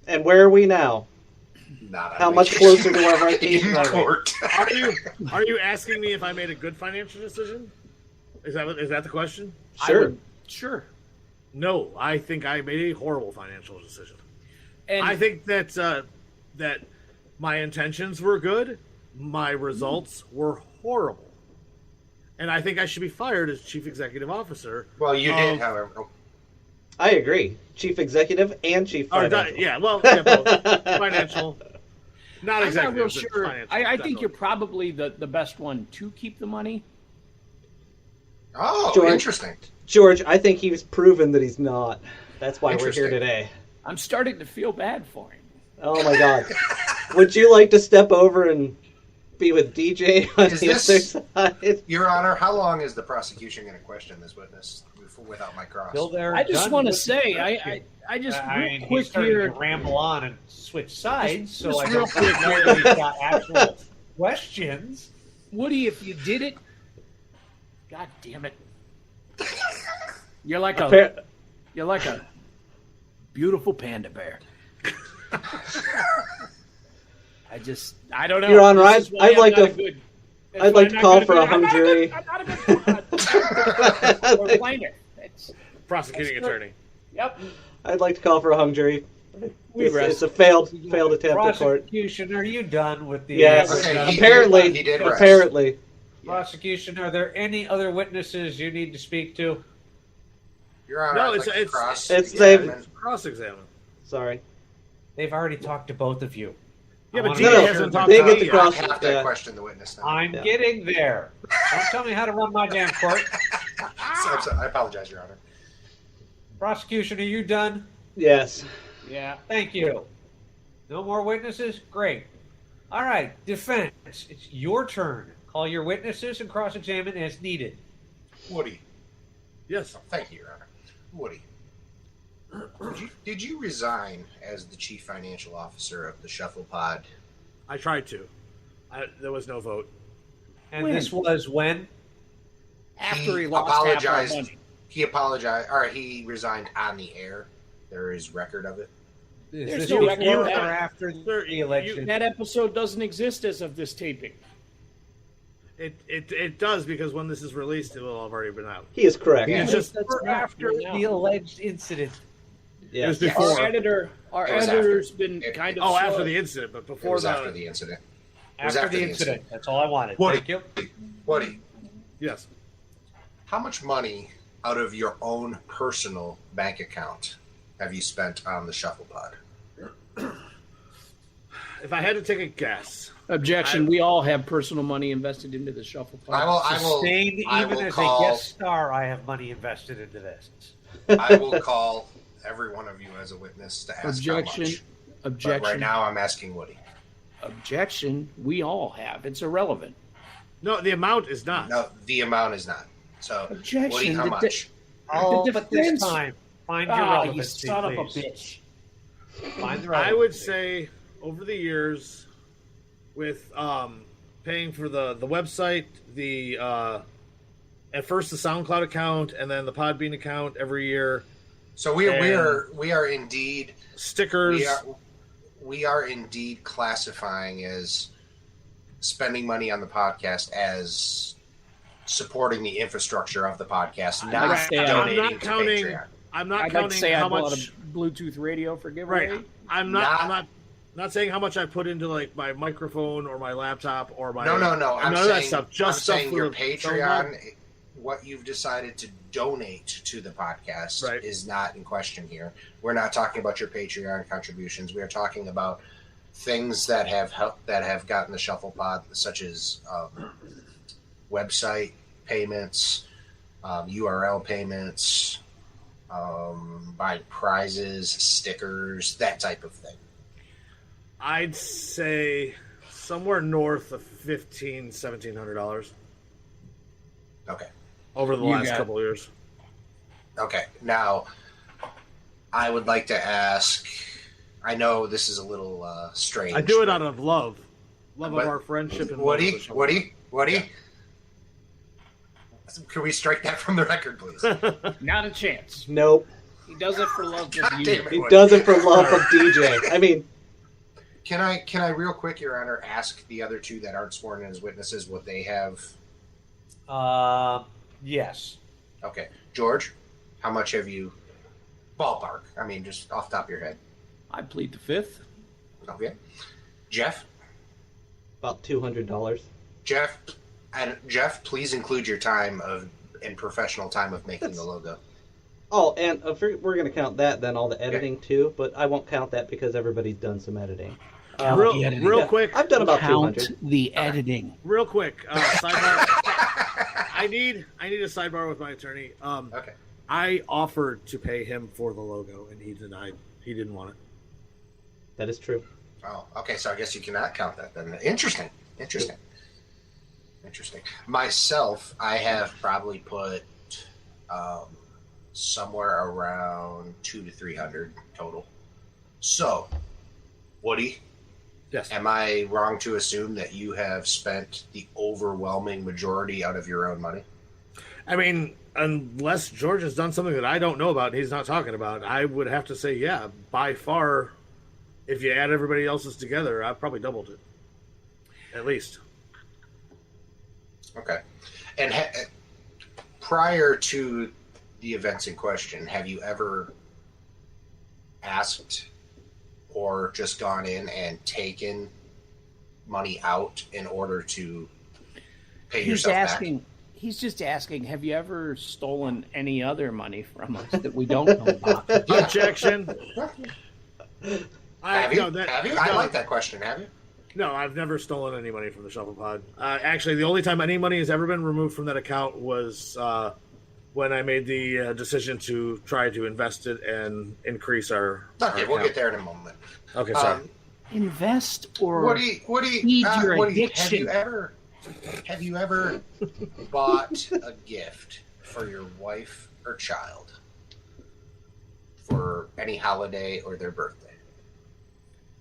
E: And where are we now?
D: Not on
E: How much
D: vacation.
E: closer to our vacation
D: In
E: are we?
D: court.
C: Are you asking me if I made a good financial decision? Is that the question?
E: Sure.
B: Sure.
C: No, I think I made a horrible financial decision.
B: And
C: I think that that my intentions were good, my results were horrible, and I think I should be fired as chief executive officer.
D: Well, you did, however.
E: I agree. Chief executive and chief financial.
C: Both. Financial. Not
B: I'm
C: exactly.
B: not real sure.
C: Financial,
B: I think
C: definitely.
B: you're probably the best one to keep the money.
D: Oh,
E: George.
D: interesting.
E: George, I think he's proven that he's not. That's why we're here
D: Interesting.
E: today.
B: I'm starting to feel bad for him.
E: Oh my God. Would you like to step over and be with DJ on
D: Is
E: the
D: this-
E: other side?
D: Your Honor, how long is the prosecution going to question this witness without my cross?
F: Till they're
B: I just
F: done
B: want to
F: with
B: say,
F: the
B: I just
F: I
B: real
F: mean, he's
B: quick
F: starting
B: here.
F: to ramble on and switch sides, so
B: Just
F: I
B: real
F: don't
B: quick
F: know
B: here.
F: that he's got actual questions.
B: Woody, if you did it, God damn it, you're like a beautiful panda bear. I don't know.
E: Your Honor,
B: This is why
E: I'd
B: I'm
E: like
B: not
E: to-
B: a good-
E: I'd
B: that's why
E: like
B: I'm
E: to
B: not
E: call
B: gonna
E: for
B: be-
E: a hung jury.
B: I'm not a good or plaintiff.
C: prosecuting attorney.
B: Yep.
E: I'd like to call for a hung jury.
B: We
E: It's
B: rest.
E: a failed attempt at court.
F: Prosecution, are you done with the
E: Yes.
D: Okay, he
E: Apparently.
D: did rest.
E: Apparently.
F: prosecution? Are there any other witnesses you need to speak to?
D: Your Honor,
C: No,
D: I'd
C: it's-
D: like to
C: it's-
D: cross
E: it's
D: examine.
C: Cross-examine.
E: Sorry.
F: They've already talked to both of you.
C: Yeah,
F: I
C: but
F: wanna
C: DJ
F: make
E: No,
C: hasn't
F: sure
C: talked
E: they
C: to
E: get
C: me
E: to
C: yet.
E: cross-
D: I have to
E: Yeah.
D: question the witness now.
F: I'm
E: Yeah.
F: getting there. Don't tell me how to run my damn court.
D: I'm sorry, I apologize, Your Honor.
F: Prosecution, are you done?
E: Yes.
B: Yeah.
F: Thank you. No more witnesses? Great. All right, defense. It's your turn. Call your witnesses and cross-examine as needed.
D: Woody.
C: Yes.
D: Thank you, Your Honor. Woody. Did you resign as the chief financial officer of the Shufflepod?
C: I tried to. There was no vote.
F: And
B: When?
F: this was when?
B: After he lost half our
D: apologized.
B: money.
D: He apologized, or he resigned on the air. There is record of it.
F: Is
B: There's
F: this
B: no
F: before
B: record of
F: or
B: that.
F: after
C: Sir,
F: the election?
C: you-
B: That episode doesn't exist as of this taping.
C: It does, because when this is released, it will have already been out.
E: He is correct.
C: Yeah.
B: But
C: just-
B: that's
F: Or
B: not
F: after
B: right now.
F: the alleged incident.
E: Yeah.
C: It was
D: Yes.
C: before.
B: Our
D: It was
B: editor's
D: after.
B: been
D: It-
B: kind of
C: Oh,
B: slow.
C: after the incident, but
D: It
C: before
D: was after the incident. was
F: After
D: after
F: the
D: the
F: incident.
D: incident.
F: That's all I wanted.
D: Woody.
F: Thank you.
D: Woody,
C: Yes.
D: how much money out of your own personal bank account have you spent on the Shufflepod?
C: If I had to take a guess,
B: Objection. We all have personal money invested into the Shufflepod.
D: I will
F: Sustained,
D: I
F: even
D: will
F: as
D: call-
F: a guest star, I have money invested into this.
D: I will call every one of you as a witness to ask
B: Objection.
D: how much.
B: Objection.
D: But right now, I'm asking Woody.
B: Objection. We all have. It's irrelevant.
C: no, the amount is not.
D: No, the amount is not. So,
B: Objection.
D: Woody, how
B: The
D: much?
F: Oh,
B: The
F: but this
B: defense-
F: time, find your
B: Ah, you
F: relevancy,
B: son of a
F: please.
B: bitch.
F: Find the
C: I would
F: relevancy.
C: say over the years, with paying for the website, the at first the SoundCloud account and then the Podbean account every year.
D: So we are indeed
C: stickers.
D: We are indeed classifying as spending money on the podcast as supporting the infrastructure of the podcast, not donating to Patreon.
C: I'm not
B: I'd
C: counting
B: like to say
C: how
B: I bought
C: much
B: a Bluetooth radio for giveaway.
C: Right. I'm not saying how much I put into like my microphone or my laptop or my
D: no.
C: none of that stuff. Just
D: I'm
C: stuff
D: saying
C: for
D: your
C: the
D: Patreon, what you've decided to donate to the podcast
C: Right.
D: is not in question here. We're not talking about your Patreon contributions. We are talking about things that have gotten the Shufflepod, such as website payments, URL payments, buying prizes, stickers, that type of thing.
C: I'd say somewhere north of $1,700
D: Okay.
C: over the last couple of years.
D: Okay. Now, I would like to ask. I know this is a little strange.
C: I do it out of love of
D: But
C: our friendship. And
D: Woody.
C: Yeah.
D: Can we strike that from the record, please?
B: Not a chance.
E: Nope.
B: He does it for love
D: God
B: of you.
D: damn it.
E: He does it for love of DJ. I mean,
D: Can I real quick, Your Honor, ask the other two that aren't sworn in as witnesses what they have?
F: Yes.
D: Okay, George, how much have you? Ballpark. I mean, just off the top of your head.
B: I plead the fifth.
D: Okay, Geoff.
E: about $200.
D: Geoff, please include your time and professional time of making the logo.
E: Oh, and we're going to count that, then all the editing too, but I won't count that because everybody's done some editing.
C: Real quick.
E: I've done about
B: Count
E: 200.
B: the editing.
C: Real quick. Sidebar. I need a sidebar with my attorney.
D: Okay.
C: I offered to pay him for the logo, and he denied. He didn't want it.
E: That is true.
D: Oh, okay. So I guess you cannot count that then. Interesting. Myself, I have probably put somewhere around 200 to 300 total. So, Woody,
C: Yes.
D: am I wrong to assume that you have spent the overwhelming majority out of your own money?
C: I mean, unless George has done something that I don't know about and he's not talking about, I would have to say, yeah, by far, if you add everybody else's together, I've probably doubled it. At least.
D: Okay. And prior to the events in question, have you ever asked or just gone in and taken money out in order to pay yourself back?
B: He's just asking, have you ever stolen any other money from us that we don't know about?
C: Objection.
D: Have you?
C: No,
D: Have you? I like that question. Have you?
C: No, I've never stolen any money from the Shufflepod. Actually, the only time any money has ever been removed from that account was when I made the decision to try to invest it and increase our.
D: Okay, we'll get there in a moment.
C: Okay, sorry.
B: Invest or
D: Woody,
B: feed your
D: Woody,
B: addiction.
D: have you ever bought a gift for your wife or child for any holiday or their birthday?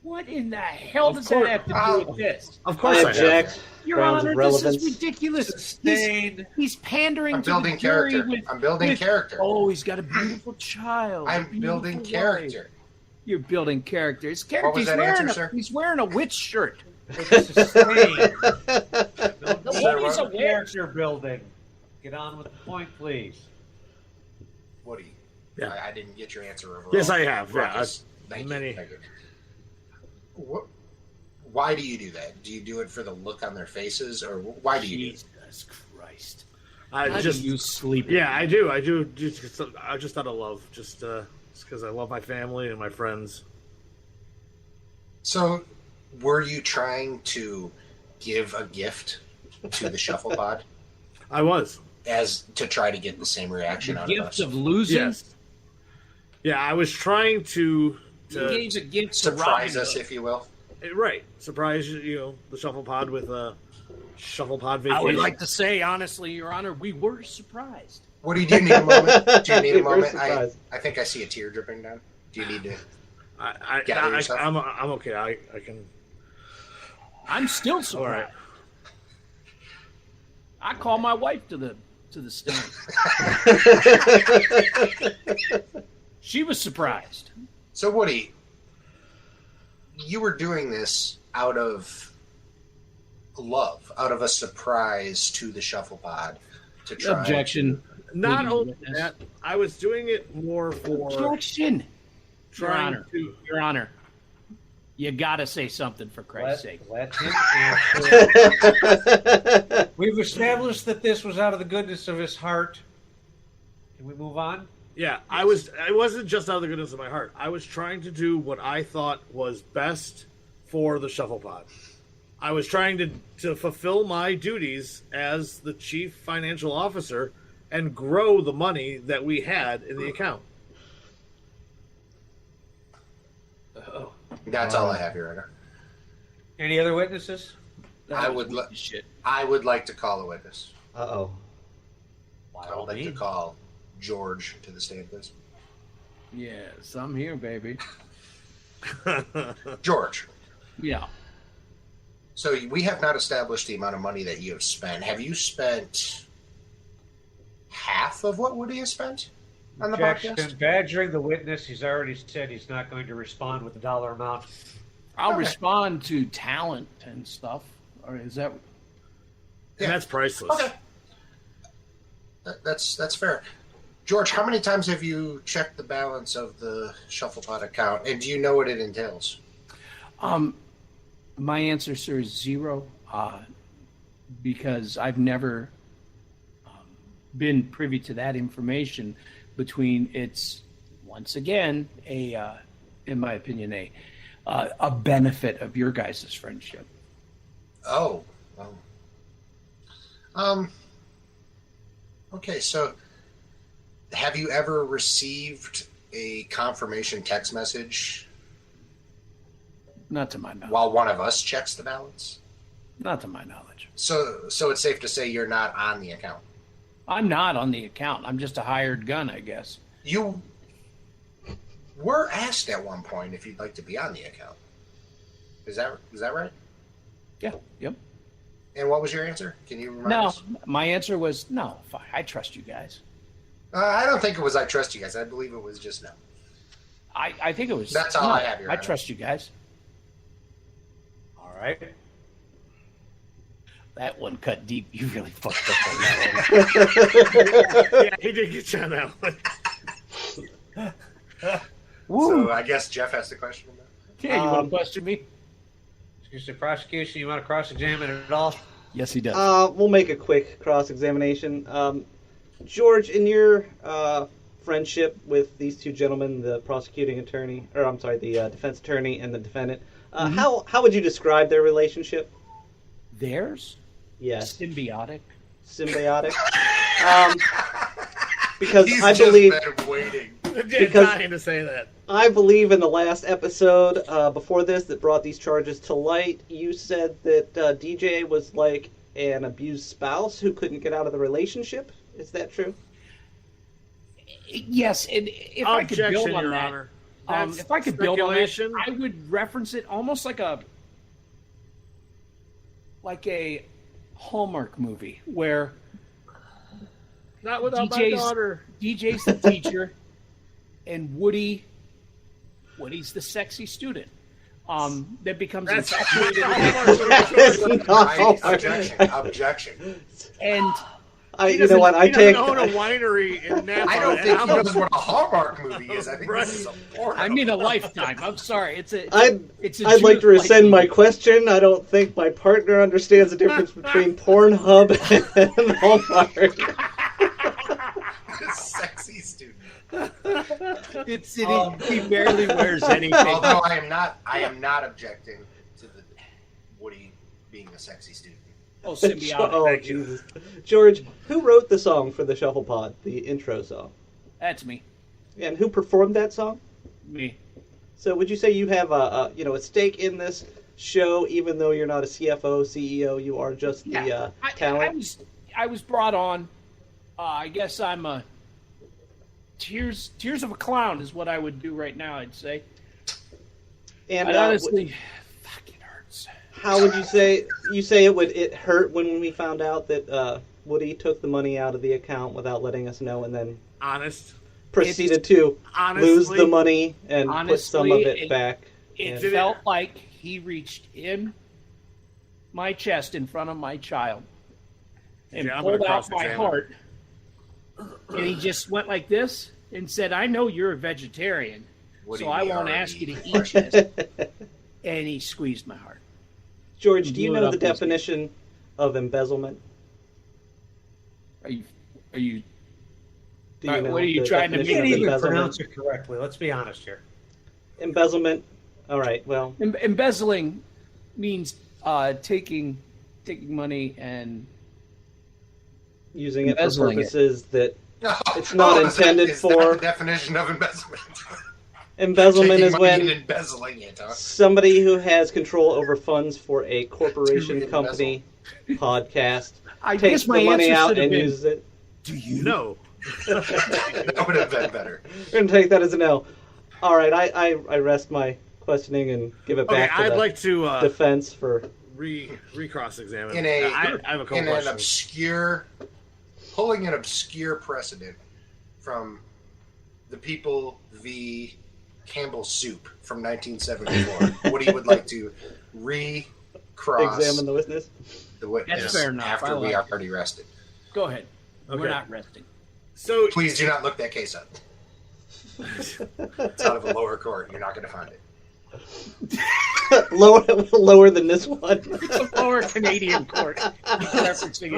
B: What in the hell
C: Of
B: does
C: course.
B: that have to do with this?
C: Of course,
E: I
C: I have.
E: object.
B: Your
E: Grounds
B: Honor,
E: of
B: this
E: relevance.
B: is ridiculous.
F: Sustained.
B: He's pandering
D: I'm
B: to
D: building
B: the jury
D: character.
B: with,
D: I'm building character.
B: oh, he's got a beautiful child.
D: I'm
B: beautiful
D: building
B: wife.
D: character.
B: You're building character. His character.
D: What was
B: he's
D: that
B: wearing
D: answer, sir?
B: He's wearing a witch shirt.
F: Sustained.
B: Nobody's aware.
F: Character building. Get on with the point, please.
D: Woody,
C: Yeah.
D: I didn't get your answer overall.
C: Yes, I have. Yeah,
D: Ruckus. Thank
C: many.
D: you. Thank you. Why do you do that? Do you do it for the look on their faces, or why do you do it?
B: Jesus Christ!
C: I
B: How
C: just
B: do you sleep?
C: Yeah, I do. I do. Just out of love, just because I love my family and my friends.
D: So, were you trying to give a gift to the Shufflepod
C: I was.
D: as to try to get the same reaction
B: The
D: out of
B: gift
D: us?
B: of losing.
C: Yes. Yeah, I was trying to
B: He gave a gift to
D: Surprise
B: Robin
D: us,
B: Hood.
D: if you will.
C: right surprise the Shufflepod with a Shufflepod vacation.
B: I would like to say, honestly, Your Honor, we were surprised.
D: What do you need a moment? Do you need a
E: We were
D: moment?
E: surprised.
D: I think I see a tear dripping down. Do you need to?
C: I,
D: Gather yourself.
C: I'm okay. I can.
B: I'm still
C: All
B: surprised.
C: right.
B: I call my wife to the to the stand. She was surprised.
D: So, Woody, you were doing this out of love, out of a surprise to the Shufflepod to try.
B: Objection.
C: Not
B: Leading
C: only
B: witness.
C: that, I was doing it more for
B: Objection. Your
C: trying
B: Honor.
C: to.
B: Your Honor. You gotta say something for Christ's sake.
F: Let him answer. We've established that this was out of the goodness of his heart. Can we move on?
C: Yeah, I wasn't just out of the goodness of my heart. I was trying to do what I thought was best for the Shufflepod. I was trying to fulfill my duties as the chief financial officer and grow the money that we had in the account.
D: That's all I have, Your Honor.
F: Any other witnesses?
D: I would like to call a witness.
E: Uh-oh.
D: I would like to call George to the stand, please.
B: Yes, I'm here, baby.
D: George.
B: Yeah.
D: So we have not established the amount of money that you have spent. Have you spent half of what Woody has spent on the
F: Objection.
D: podcast?
F: Badgering the witness. He's already said he's not going to respond with the dollar amount.
B: I'll respond to talent and stuff. Or is that...
C: And that's priceless.
D: Okay. That's fair. George, how many times have you checked the balance of the Shufflepod account, and do you know what it entails?
B: My answer, sir, is 0, because I've never been privy to that information. Between it's once again in my opinion, a benefit of your guys' friendship.
D: Oh. Okay, so have you ever received a confirmation text message
B: Not to my knowledge.
D: while one of us checks the balance?
B: Not to my knowledge.
D: So it's safe to say you're not on the account.
B: I'm not on the account. I'm just a hired gun, I guess.
D: You were asked at one point if you'd like to be on the account. Is that right?
B: Yeah. Yep.
D: And what was your answer? Can you remind
B: No,
D: us?
B: my answer was no. Fine. I trust you guys.
D: I don't think it was I trust you guys. I believe it was just no.
B: I think it was.
D: That's all
B: no,
D: I have, Your
B: I
D: Honor.
B: trust you guys.
F: All right.
B: That one cut deep. You really fucked up on that one.
C: Yeah, he did get you on that one.
D: So I guess Geoff has the question.
B: Yeah, you want to question me?
F: Excuse the prosecution. You want to cross-examine it at all?
B: Yes, he does.
E: We'll make a quick cross-examination. George, in your friendship with these two gentlemen, the prosecuting attorney, or I'm sorry, the defense attorney and the defendant, how would you describe their relationship?
B: Theirs?
E: Yes.
B: Symbiotic.
E: Symbiotic. Because
D: He's
E: I
D: just
E: believe
D: been waiting.
E: Because-
C: Dying to say that.
E: I believe in the last episode before this that brought these charges to light, you said that DJ was like an abused spouse who couldn't get out of the relationship. Is that true?
B: Yes, and if I could build
C: Objection,
B: on
C: Your
B: that,
C: Honor. That's
B: if I could build on that,
C: speculation.
B: I would reference it almost like a Hallmark movie where
C: Not without my
B: DJ's
C: daughter.
B: DJ's the teacher, and Woody's the sexy student. That becomes
C: That's
B: infatuated with
D: Objection.
B: and
E: You know what? I take.
C: own a winery in Napa.
D: I don't
C: and
D: think
C: I'm
D: he knows what a Hallmark movie is. I think this is a porno.
B: I mean a Lifetime. I'm sorry.
E: I'd like to rescind my question. I don't think my partner understands the difference between Pornhub and Hallmark.
D: Sexy student.
B: He barely wears anything.
D: Although I am not objecting to the Woody being a sexy student.
B: Oh, symbiotic.
E: Oh, Jesus. George, who wrote the song for the Shufflepod, the intro song?
B: That's me.
E: And who performed that song?
B: Me.
E: So would you say you have a stake in this show, even though you're not a CFO, CEO, you are just the talent?
B: I was brought on. I guess I'm a tears of a clown is what I would do right now. I'd say.
E: And
B: honestly, fucking hurts.
E: how would you say it hurt when we found out that Woody took the money out of the account without letting us know, and then
C: Honest.
E: proceeded to lose the money and put some of it back.
B: It felt like he reached in my chest in front of my child and pulled out my heart, and he just went like this and said, "I know you're a vegetarian, so I won't ask you to eat this." And he squeezed my heart.
E: George, do you know the definition of embezzlement?
B: Are you?
E: Do you know
B: what are you
E: the
B: trying to
E: definition
F: You
E: of
F: can't even
E: embezzlement?
F: pronounce it correctly. Let's be honest here.
E: Embezzlement. All right. Well,
B: Embezzling means taking money and
E: using it for
B: embezzling
E: purposes that it's not intended
D: is
E: for.
D: That the definition of embezzlement.
E: Embezzlement
D: Taking
E: is
D: money
E: when
D: and embezzling it. Huh?
E: somebody who has control over funds for a corporation,
D: To
E: company, podcast
B: I
E: takes
B: guess my
E: the money
B: answer
E: out
B: should have
E: and
B: been,
E: uses it.
C: Do you know?
D: That would have been better.
E: We're gonna take that as a no. All right, I rest my questioning and give it back to
C: I'd
E: the
C: like to
E: defense for
C: recross-examine.
D: In a
C: I have a couple
D: in an
C: questions.
D: pulling an obscure precedent from the People v. Campbell's Soup from 1974. Woody would like to recross
E: examine the witness.
D: the witness
B: That's fair enough.
D: after
B: I
D: we
B: like
D: are already rested.
B: Go ahead.
C: Okay.
B: We're not resting.
C: So
D: Please do not look that case up. It's out of a lower court. You're not going to find it.
E: lower than this one.
B: It's a lower Canadian court. He's referencing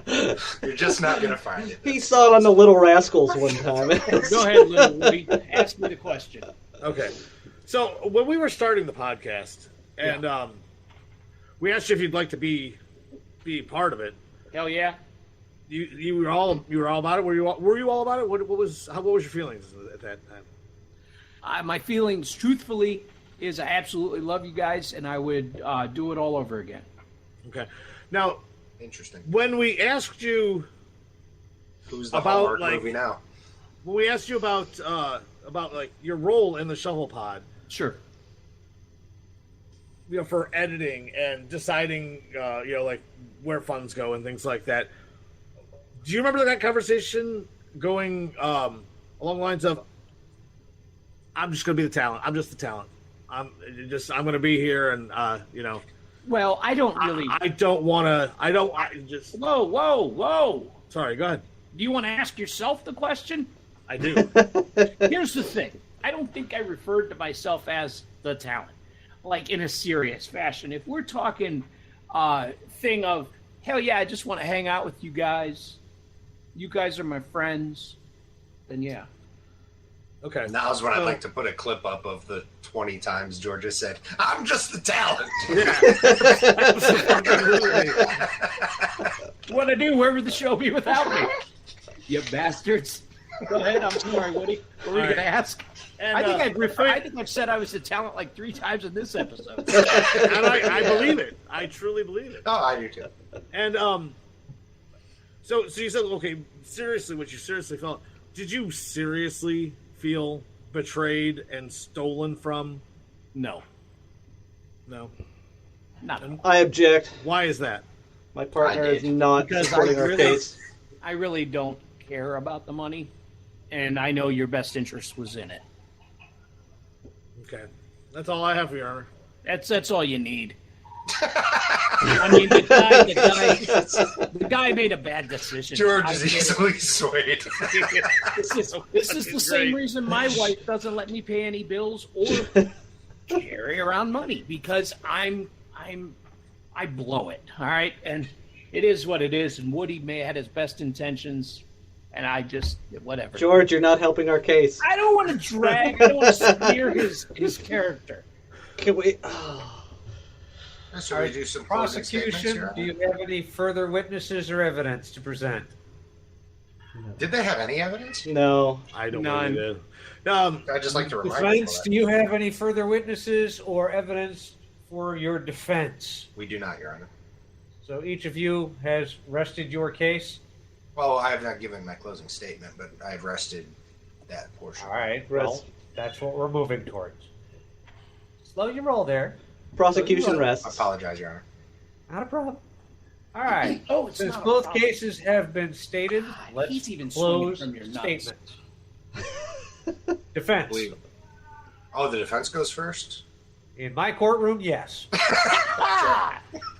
B: it.
D: You're just not going to find it.
E: He saw it on the Little Rascals one time.
B: Go ahead, little Woody. Ask me the question.
C: okay, so when we were starting the podcast, and we asked you if you'd like to be part of it.
B: Hell yeah.
C: You were all about it. Were you all about it? What was your feelings at that time?
B: My feelings, truthfully, is I absolutely love you guys, and I would do it all over again.
C: Okay, now
D: Interesting.
C: when we asked you
D: Who's the
C: about,
D: Hallmark
C: like-
D: movie now?
C: when we asked you about like your role in the Shufflepod,
B: Sure.
C: for editing and deciding like where funds go and things like that. Do you remember that conversation going along the lines of, "I'm just going to be the talent. I'm just the talent. I'm going to be here, and
B: Well, I don't really.
C: I don't want to. I just.
B: Whoa.
C: Sorry, go ahead.
B: Do you want to ask yourself the question?
C: I do.
B: Here's the thing. I don't think I referred to myself as the talent, like in a serious fashion. If we're talking thing of, hell yeah, I just want to hang out with you guys are my friends, then yeah.
C: Okay.
D: Now's when I'd like to put a clip up of the 20 times Georgia said, "I'm just the talent."
B: What I do, where would the show be without me? You bastards. Go ahead, I'm sorry, Woody. What were you going to ask?
C: And,
B: I think I've said I was the talent like 3 times in this episode.
C: and I believe it. I truly believe it.
D: Oh, I do too.
C: And so you said, okay, seriously, what you seriously felt? Did you seriously feel betrayed and stolen from?
B: No,
C: No.
B: not at all.
E: I object.
C: Why is that?
E: My partner
D: I
E: is
D: did.
E: not
B: Because
E: supporting our case.
B: I really don't care about the money, and I know your best interest was in it.
C: Okay, that's all I have for you, Armor.
B: That's all you need. I mean, the guy made a bad decision.
D: George
B: I
D: is
B: get it.
D: easily swayed.
B: This is the same reason my wife doesn't let me pay any bills or carry around money, because I blow it. All right, and it is what it is. And Woody may have had his best intentions, and I just whatever.
E: George, you're not helping our case.
B: I don't want to drag. I don't want to smear his character.
E: Can we?
D: So we do some closing statements
F: Prosecution,
D: here.
F: do you have any further witnesses or evidence to present?
D: Did they have any evidence?
E: No.
C: I don't
B: None.
C: believe it.
D: I'd just like to remind people
F: Defense,
D: that.
F: do you have any further witnesses or evidence for your defense?
D: We do not, Your Honor.
F: So each of you has rested your case.
D: Well, I have not given my closing statement, but I've rested that portion.
F: All right,
E: Rest.
F: well, that's what we're moving towards. Slow your roll there.
E: Prosecution
D: I
E: rests.
D: apologize, Your Honor.
F: Not a problem. All right.
B: Oh, it's
F: Since
B: not a
F: both
B: problem.
F: cases have been stated, let's
B: he's even swinging
F: close
B: from your nuts.
F: statements. Defense.
D: Believe it. Oh, the defense goes first?
F: In my courtroom, yes.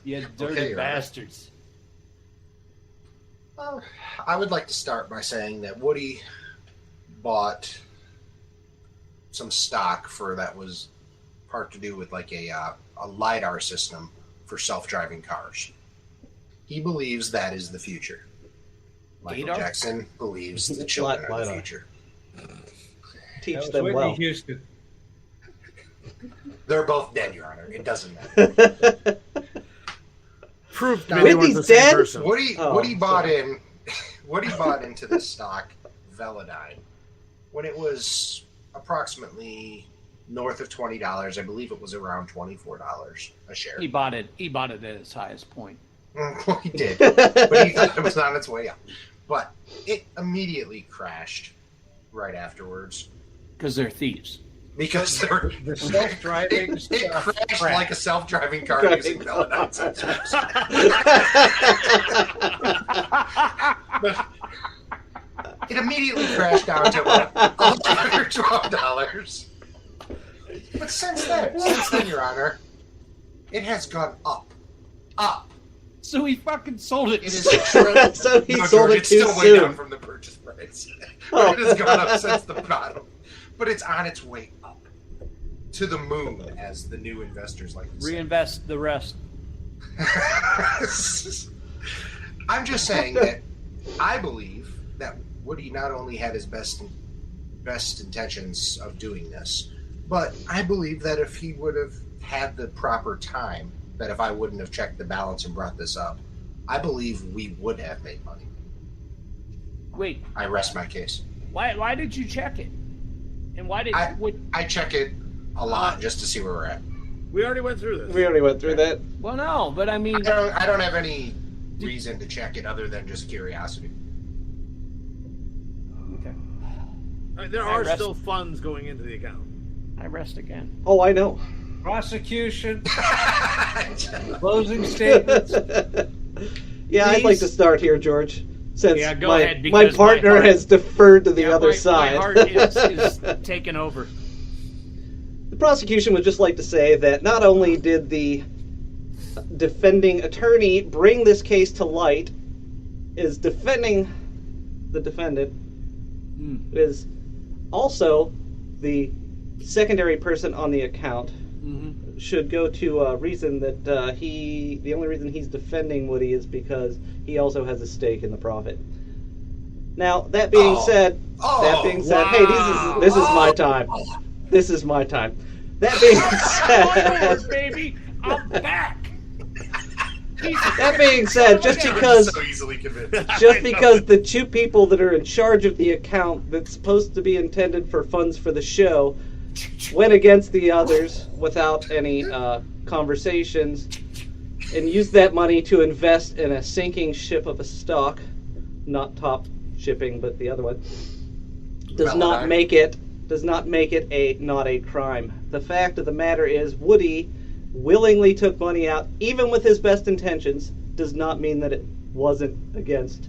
B: You dirty
D: Okay, Your Honor.
B: bastards.
D: Well, I would like to start by saying that Woody bought some stock for that was part to do with like a LiDAR system for self-driving cars. He believes that is the future. Michael
B: Gator?
D: Jackson believes the children are the
E: LiDAR.
D: future.
E: Teach
F: That was
E: them
F: Whitney
E: well.
F: Houston.
D: They're both dead, Your Honor. It doesn't matter.
C: Proof
D: Now,
C: that they weren't
E: Whitney's
C: the same
E: dead?
C: person.
D: Woody bought
E: sorry.
D: in. Woody bought into this stock, Velodyne, when it was approximately north of $20. I believe it was around $24 a share.
B: He bought it at its highest point.
D: Well, he did, but he thought it was on its way up. But it immediately crashed right afterwards
B: Because they're thieves.
D: because they were,
F: The self-driving
D: it crashed like a self-driving car
E: Driving
D: using Velodyne sensors. But it immediately crashed down to about $11 or $12. But since then, Your Honor, it has gone up.
B: So he fucking sold it.
D: It is a trend.
E: So he
D: No,
E: sold
D: George,
E: it
D: it's
E: too
D: still way down
E: soon.
D: from the purchase price.
E: Oh.
D: It has gone up since the bottom. But it's on its way up. To the moon, as the new investors like to say.
B: Reinvest the rest.
D: I'm just saying that I believe that Woody not only had his best intentions of doing this, but I believe that if he would have had the proper time, that if I wouldn't have checked the balance and brought this up, I believe we would have made money.
B: Wait,
D: I rest my case.
B: why did you check it? And why did
D: I check it a lot just to see where we're at.
C: We already went through this.
E: We already went through that.
B: Well, no, but I mean,
D: I don't have any reason to check it other than just curiosity.
B: okay,
C: There
B: I
C: are
B: rest-
C: still funds going into the account.
B: I rest again.
E: Oh, I know.
F: Prosecution, closing statements.
E: Yeah, I'd like to
B: Please.
E: start here, George. Since
B: Yeah, go
E: my,
B: ahead,
E: my
B: because
E: partner
B: my heart-
E: has deferred to the
B: Yeah,
E: other
B: my
E: side.
B: heart is taken over.
E: The prosecution would just like to say that not only did the defending attorney bring this case to light, is defending the defendant, is also the secondary person on the account.
B: Mm-hmm.
E: Should go to a reason that the only reason he's defending Woody is because he also has a stake in the profit. Now, that being said, hey, this is my time. This is my time. That being
B: Spoilers,
E: said,
B: baby, I'm back.
E: that being said, just because
D: so easily convinced.
E: just because the two people that are in charge of the account that's supposed to be intended for funds for the show went against the others without any conversations and used that money to invest in a sinking ship of a stock, not top shipping, but the other one, does not make it not a crime. The fact of the matter is, Woody willingly took money out, even with his best intentions, does not mean that it wasn't against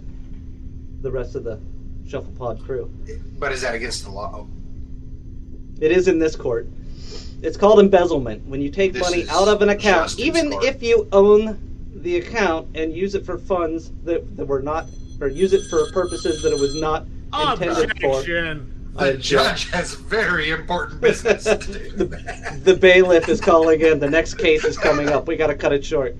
E: the rest of the Shufflepod crew.
D: But is that against the law?
E: It is in this court. It's called embezzlement. When you take
D: This
E: money
D: is
E: out of an account,
D: justice
E: even
D: court.
E: if you own the account and use it for funds that were not, or use it for purposes that it was not intended for.
C: Objection.
D: The judge has very important business to do.
E: The bailiff is calling in. The next case is coming up. We got to cut it short.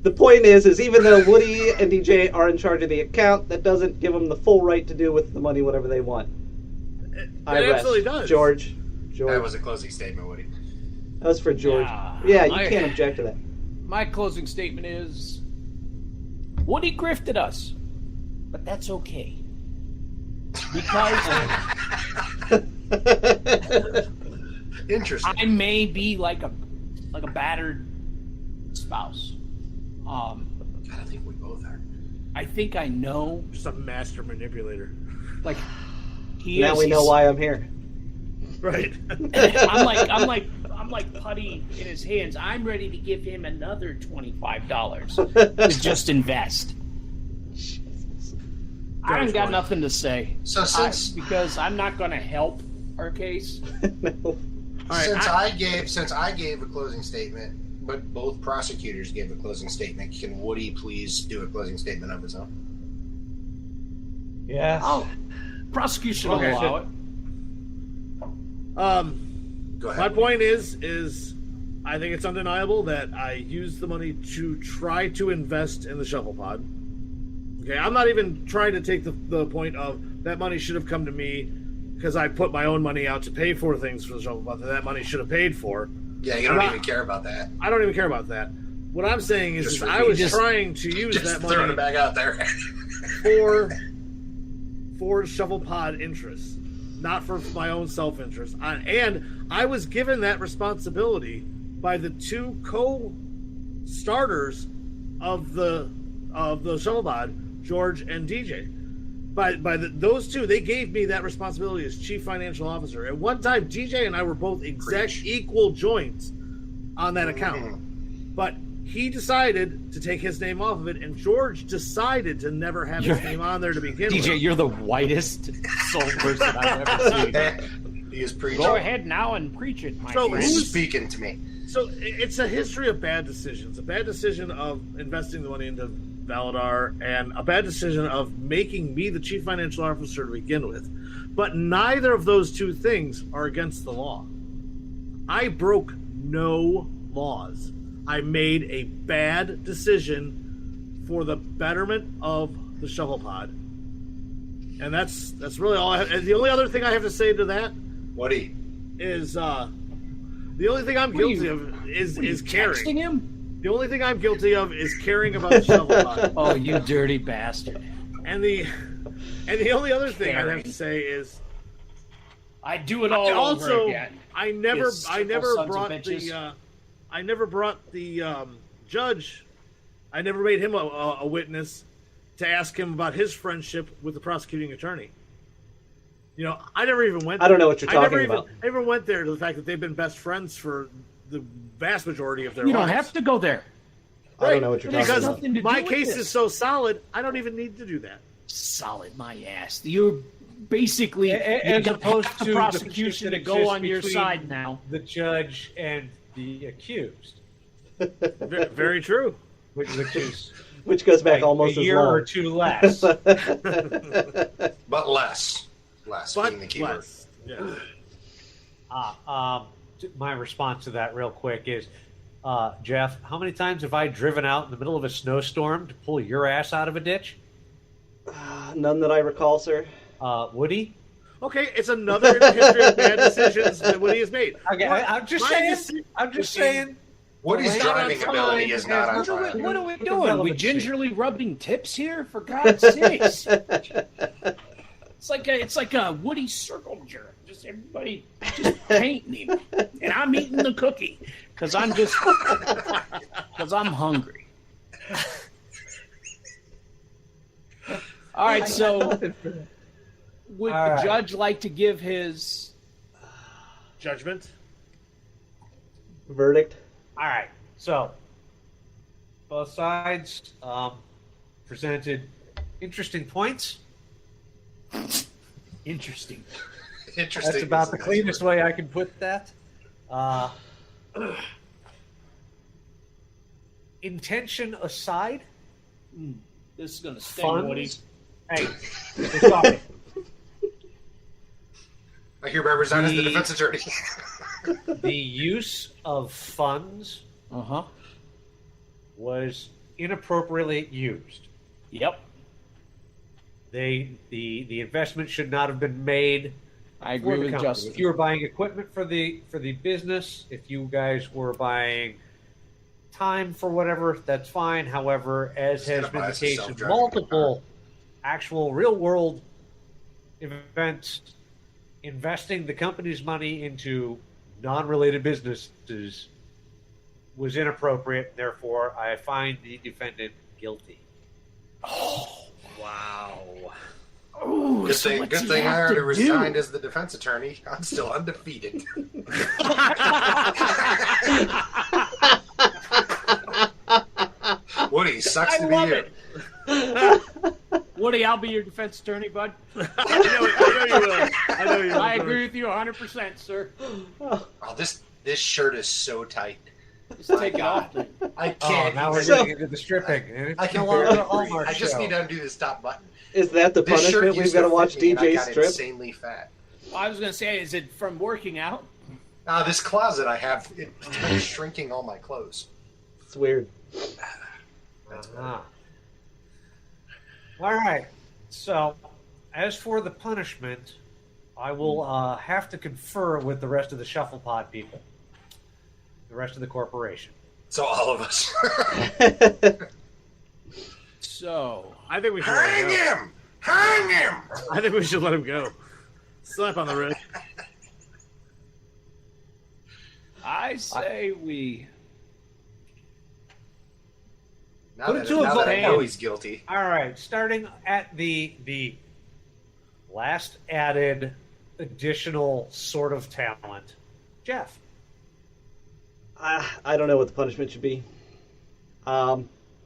E: The point is even though Woody and DJ are in charge of the account, that doesn't give them the full right to do with the money whatever they want.
C: It
E: I rest.
C: absolutely does.
E: George.
D: That was a closing statement, Woody.
E: That was for George.
B: Yeah,
E: You can't object to that.
B: My closing statement is Woody grifted us, but that's okay. Because
D: Interesting.
B: I may be like a battered spouse.
D: God, I think we both are.
B: I think I know,
C: Just a master manipulator.
B: like he
E: Now
B: is.
E: we know why I'm here.
C: Right.
B: I'm like like putty in his hands. I'm ready to give him another $25 to just invest. I ain't got nothing to say.
D: So
B: because I'm not going to help our case.
E: No.
D: Since I gave a closing statement, but both prosecutors gave a closing statement, can Woody please do a closing statement of his own?
F: Yeah.
B: Oh, prosecution will allow it.
D: Go ahead.
C: My point is I think it's undeniable that I used the money to try to invest in the Shufflepod. Okay, I'm not even trying to take the point of that money should have come to me because I put my own money out to pay for things for the Shufflepod that money should have paid for.
D: Yeah, you don't even care about that.
C: I don't even care about that. What I'm saying is I was trying to use that money
D: throwing it back out there
C: for Shufflepod interests, not for my own self-interest. And I was given that responsibility by the two co-starters of the Shufflepod, George and DJ. Those two, they gave me that responsibility as chief financial officer. At one time, DJ and I were both equal joints on that account. But he decided to take his name off of it, and George decided to never have his name on there to begin with.
B: DJ, you're the whitest soul person I've ever seen.
D: He is preaching.
B: Go ahead now and preach it, my friend.
D: He's speaking to me.
C: So it's a history of bad decisions. A bad decision of investing the money into Valadar, and a bad decision of making me the chief financial officer to begin with. But neither of those two things are against the law. I broke no laws. I made a bad decision for the betterment of the Shufflepod. And that's really all I have. And the only other thing I have to say to that
D: Woody
C: is the only thing I'm guilty of is caring.
B: Texting him?
C: The only thing I'm guilty of is caring about the Shufflepod.
B: Oh, you dirty bastard.
C: And the only other thing I have to say is
B: I'd do it all over again.
C: I never brought the judge. I never made him a witness to ask him about his friendship with the prosecuting attorney. You know, I never even went there.
E: I don't know what you're talking about.
C: I never went there to the fact that they've been best friends for the vast majority of their
B: You
C: lives.
B: don't have to go there.
E: I don't know what you're talking about.
C: Because my case is so solid, I don't even need to do that.
B: Solid my ass. You're basically
F: As opposed to
B: the prosecution to go on your side now.
F: The judge and the accused.
C: Very true.
F: Which
E: goes back
F: like
E: almost
F: a year
E: as long.
F: or two less.
D: But less being the key word.
C: Yeah.
F: My response to that real quick is, Geoff, how many times have I driven out in the middle of a snowstorm to pull your ass out of a ditch?
E: None that I recall, sir.
F: Woody?
C: Okay, it's another in the history of bad decisions that Woody has made.
F: Okay, I'm just saying.
D: Woody's driving ability is not on trial.
B: What are we doing? We gingerly rubbing tips here? For God's sakes. It's like a Woody circle jerk. Just everybody just painting him. And I'm eating the cookie. Because I'm hungry. All right, so would the judge like to give his
C: judgment?
E: Verdict?
F: All right, so both sides presented interesting points.
B: Interesting.
F: That's about the cleanest way I can put that. Intention aside,
B: this is going to sting, Woody.
F: Hey, sorry.
D: I hear represented the defense attorney.
F: The use of funds was inappropriately used.
B: Yep.
F: The investment should not have been made.
B: I agree with Justin.
F: If you were buying equipment for the business, if you guys were buying time for whatever, that's fine. However, as has been the case in multiple actual real world events, investing the company's money into non-related businesses was inappropriate. Therefore, I find the defendant guilty.
C: Oh, wow.
B: Ooh,
D: Good thing I already resigned as the defense attorney. I'm still undefeated. Woody, sucks to be you.
B: Woody, I'll be your defense attorney, bud.
C: I know you will.
B: I agree with you 100%, sir.
D: Oh, this shirt is so tight.
B: Just take it off.
D: I can't.
F: Now we're getting into the stripping.
D: I can barely breathe. I just need to undo this top button.
E: Is that the
D: This shirt
E: punishment? We've
D: used
E: got to
D: fit
E: watch
D: me, and I
E: DJ
D: got
E: strip?
D: insanely fat.
B: I was going to say, is it from working out?
D: This closet I have, it's shrinking all my clothes.
E: It's weird.
F: All right. So, as for the punishment, I will have to confer with the rest of the Shufflepod people, the rest of the corporation.
D: So all of us.
B: So,
C: I think we should let him go.
D: Hang him!
C: I think we should let him go. Slap on the wrist.
B: I say we...
D: Now that I know he's guilty.
F: All right, starting at the last added additional sort of talent, Geoff.
E: I don't know what the punishment should be.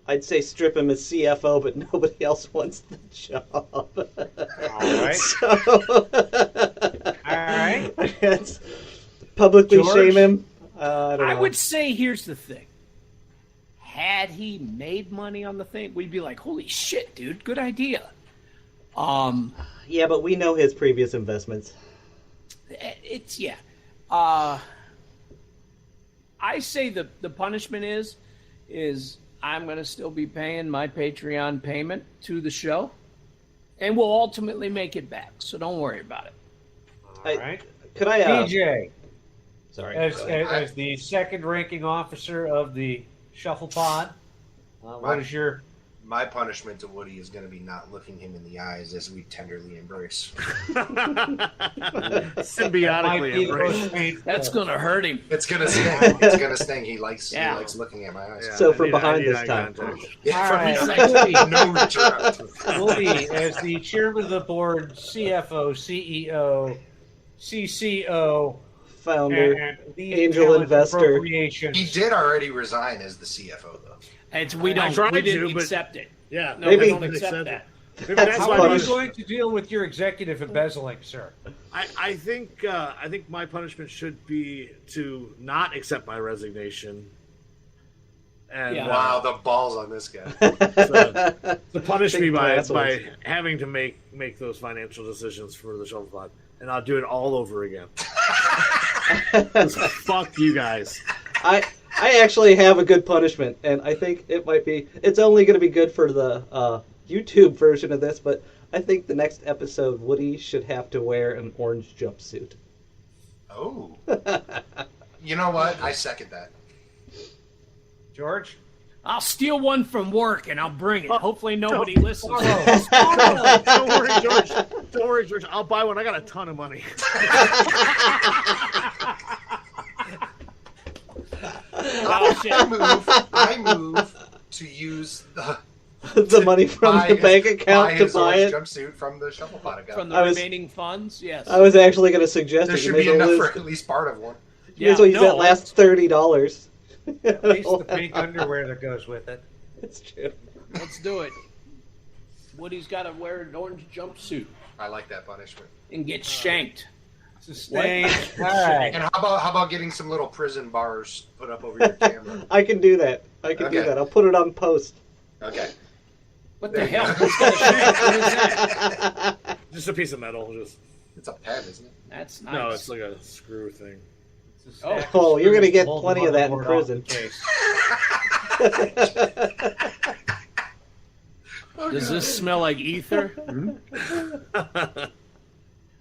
E: I'd say strip him as CFO, but nobody else wants the job.
F: All right. All right.
E: Let's publicly
F: George?
E: shame him. I don't know.
B: I would say here's the thing. Had he made money on the thing, we'd be like, holy shit, dude, good idea.
E: Yeah, but we know his previous investments.
B: It's, yeah. I say the punishment is I'm going to still be paying my Patreon payment to the show, and we'll ultimately make it back, so don't worry about it.
F: All right.
E: Could I...
F: DJ,
E: Sorry.
F: as the second ranking officer of the Shufflepod, what is your...
D: My punishment to Woody is going to be not looking him in the eyes as we tenderly embrace.
C: Symbiotically embrace.
B: That's going to hurt him.
D: It's going to sting. It's going to sting. He likes looking at my eyes.
C: Yeah,
E: So from
C: I
E: behind
C: need
E: this
C: eye
E: time.
C: contact.
D: Yeah,
F: All
D: from
F: right.
D: behind. No reach around.
F: Woody, as the chairman of the board, CFO, CEO, CCO,
E: Founder,
F: and lead
E: angel
F: talent
E: investor.
F: appropriations.
D: He did already resign as the CFO, though.
B: We
C: tried
B: didn't
C: to, but-
B: accept it.
C: Yeah,
B: No,
E: Maybe-
B: we don't accept that.
C: Maybe that's
F: How
C: why
F: are
C: we
F: you
C: should-
F: going to deal with your executive embezzling, sir?
C: I think my punishment should be to not accept my resignation. And
B: Yeah.
D: Wow, the balls on this guy.
C: to punish
E: Big
C: me by
E: assholes.
C: having to make those financial decisions for the Shufflepod, and I'll do it all over again. Fuck you guys.
E: I actually have a good punishment, and I think it might be... It's only going to be good for the YouTube version of this, but I think the next episode, Woody should have to wear an orange jumpsuit.
D: Oh. You know what? I second that.
F: George?
B: I'll steal one from work and I'll bring it. Hopefully nobody listens.
C: Don't worry, George. Don't worry, George. I'll buy one. I got a ton of money.
D: I move to use
E: The money from the bank account to
D: his
E: buy
D: orange
E: it.
D: jumpsuit from the Shufflepod account.
B: From the remaining funds, yes.
E: I was actually going to suggest
D: There
E: it. You
D: should
E: may
D: be
E: as well
D: enough
E: use-
D: for at least part of one.
E: you may as well use that last $30.
F: At least the pink underwear that goes with it.
E: It's true.
B: Let's do it. Woody's got to wear an orange jumpsuit
D: I like that punishment.
B: and get shanked.
F: Sustained. All right.
D: And how about getting some little prison bars put up over your camera?
E: I can do that. I can do
D: Okay.
E: that. I'll put it on post.
D: Okay.
B: What the hell? Who's got a shank? What is that?
C: Just a piece of metal. Just
D: It's a pen, isn't it?
B: That's nice.
C: no, it's like a screw thing.
E: Oh, you're gonna get
F: Hold
E: plenty
F: the
E: of that in
F: motherboard off
E: prison.
F: the case.
B: Does this smell like ether?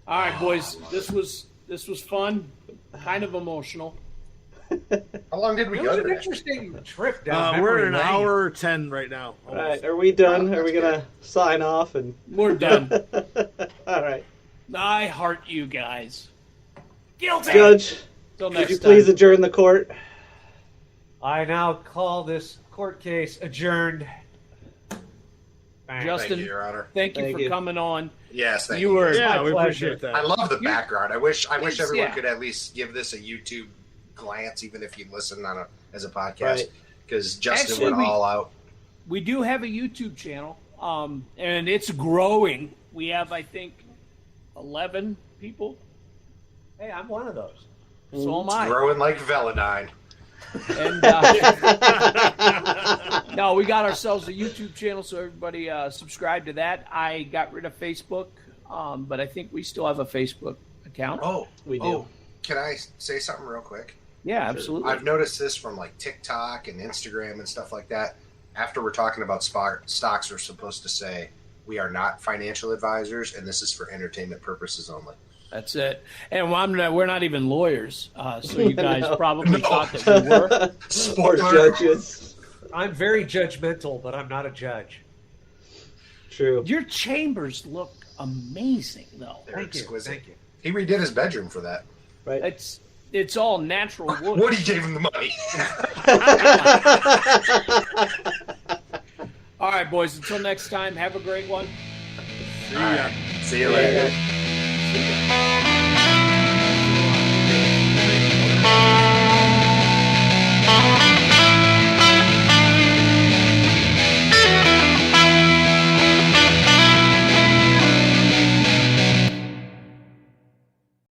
B: All right, boys. This was fun. Kind of emotional.
D: How long did we
F: It
D: go
F: was an
D: today?
F: interesting trip down
C: We're
F: memory
C: at an
F: lane.
C: hour 10 right now.
E: All right, are we done? Are we
D: that's
E: gonna sign off? And
B: We're done.
E: all right,
B: I heart you guys. Guilty.
E: Judge,
B: Till
E: would
B: next
E: you please
B: time.
E: adjourn the court?
F: I now call this court case adjourned. Bang.
B: Justin,
D: Thank you, Your Honor.
B: thank you
E: Thank
B: for
E: you.
B: coming on.
D: Yes, thank
B: You
D: you.
B: were-
C: Yeah, we
F: pleasure.
C: appreciate that.
D: I love the background. I wish
B: It's-
D: everyone
B: yeah.
D: could at least give this a YouTube glance, even if you listen on as a podcast,
E: Right.
D: because Justin
B: Actually,
D: went all out.
B: We do have a YouTube channel, and it's growing. We have, I think, 11 people.
F: Hey, I'm one of those.
B: So am I.
D: Growing like Veladine.
B: And no, we got ourselves a YouTube channel, so everybody subscribe to that. I got rid of Facebook, but I think we still have a Facebook account.
D: Oh,
E: We do.
D: Oh, can I say something real quick?
B: Yeah, absolutely.
D: I've noticed this from like TikTok and Instagram and stuff like that. After we're talking about stocks, we're supposed to say we are not financial advisors, and this is for entertainment purposes only.
B: That's it. And we're not even lawyers, so you guys
E: No.
B: probably thought that we were.
E: Or
D: Spoiler.
E: judges.
F: I'm very judgmental, but I'm not a judge.
E: True.
B: Your chambers look amazing, though.
D: They're
F: Thank you.
D: exquisite.
F: Thank you.
D: He redid his bedroom for that.
E: Right.
B: It's all natural wood.
D: Woody gave him the money.
B: All right, boys. Until next time, have a great one.
C: See ya.
D: See you later.
B: See ya.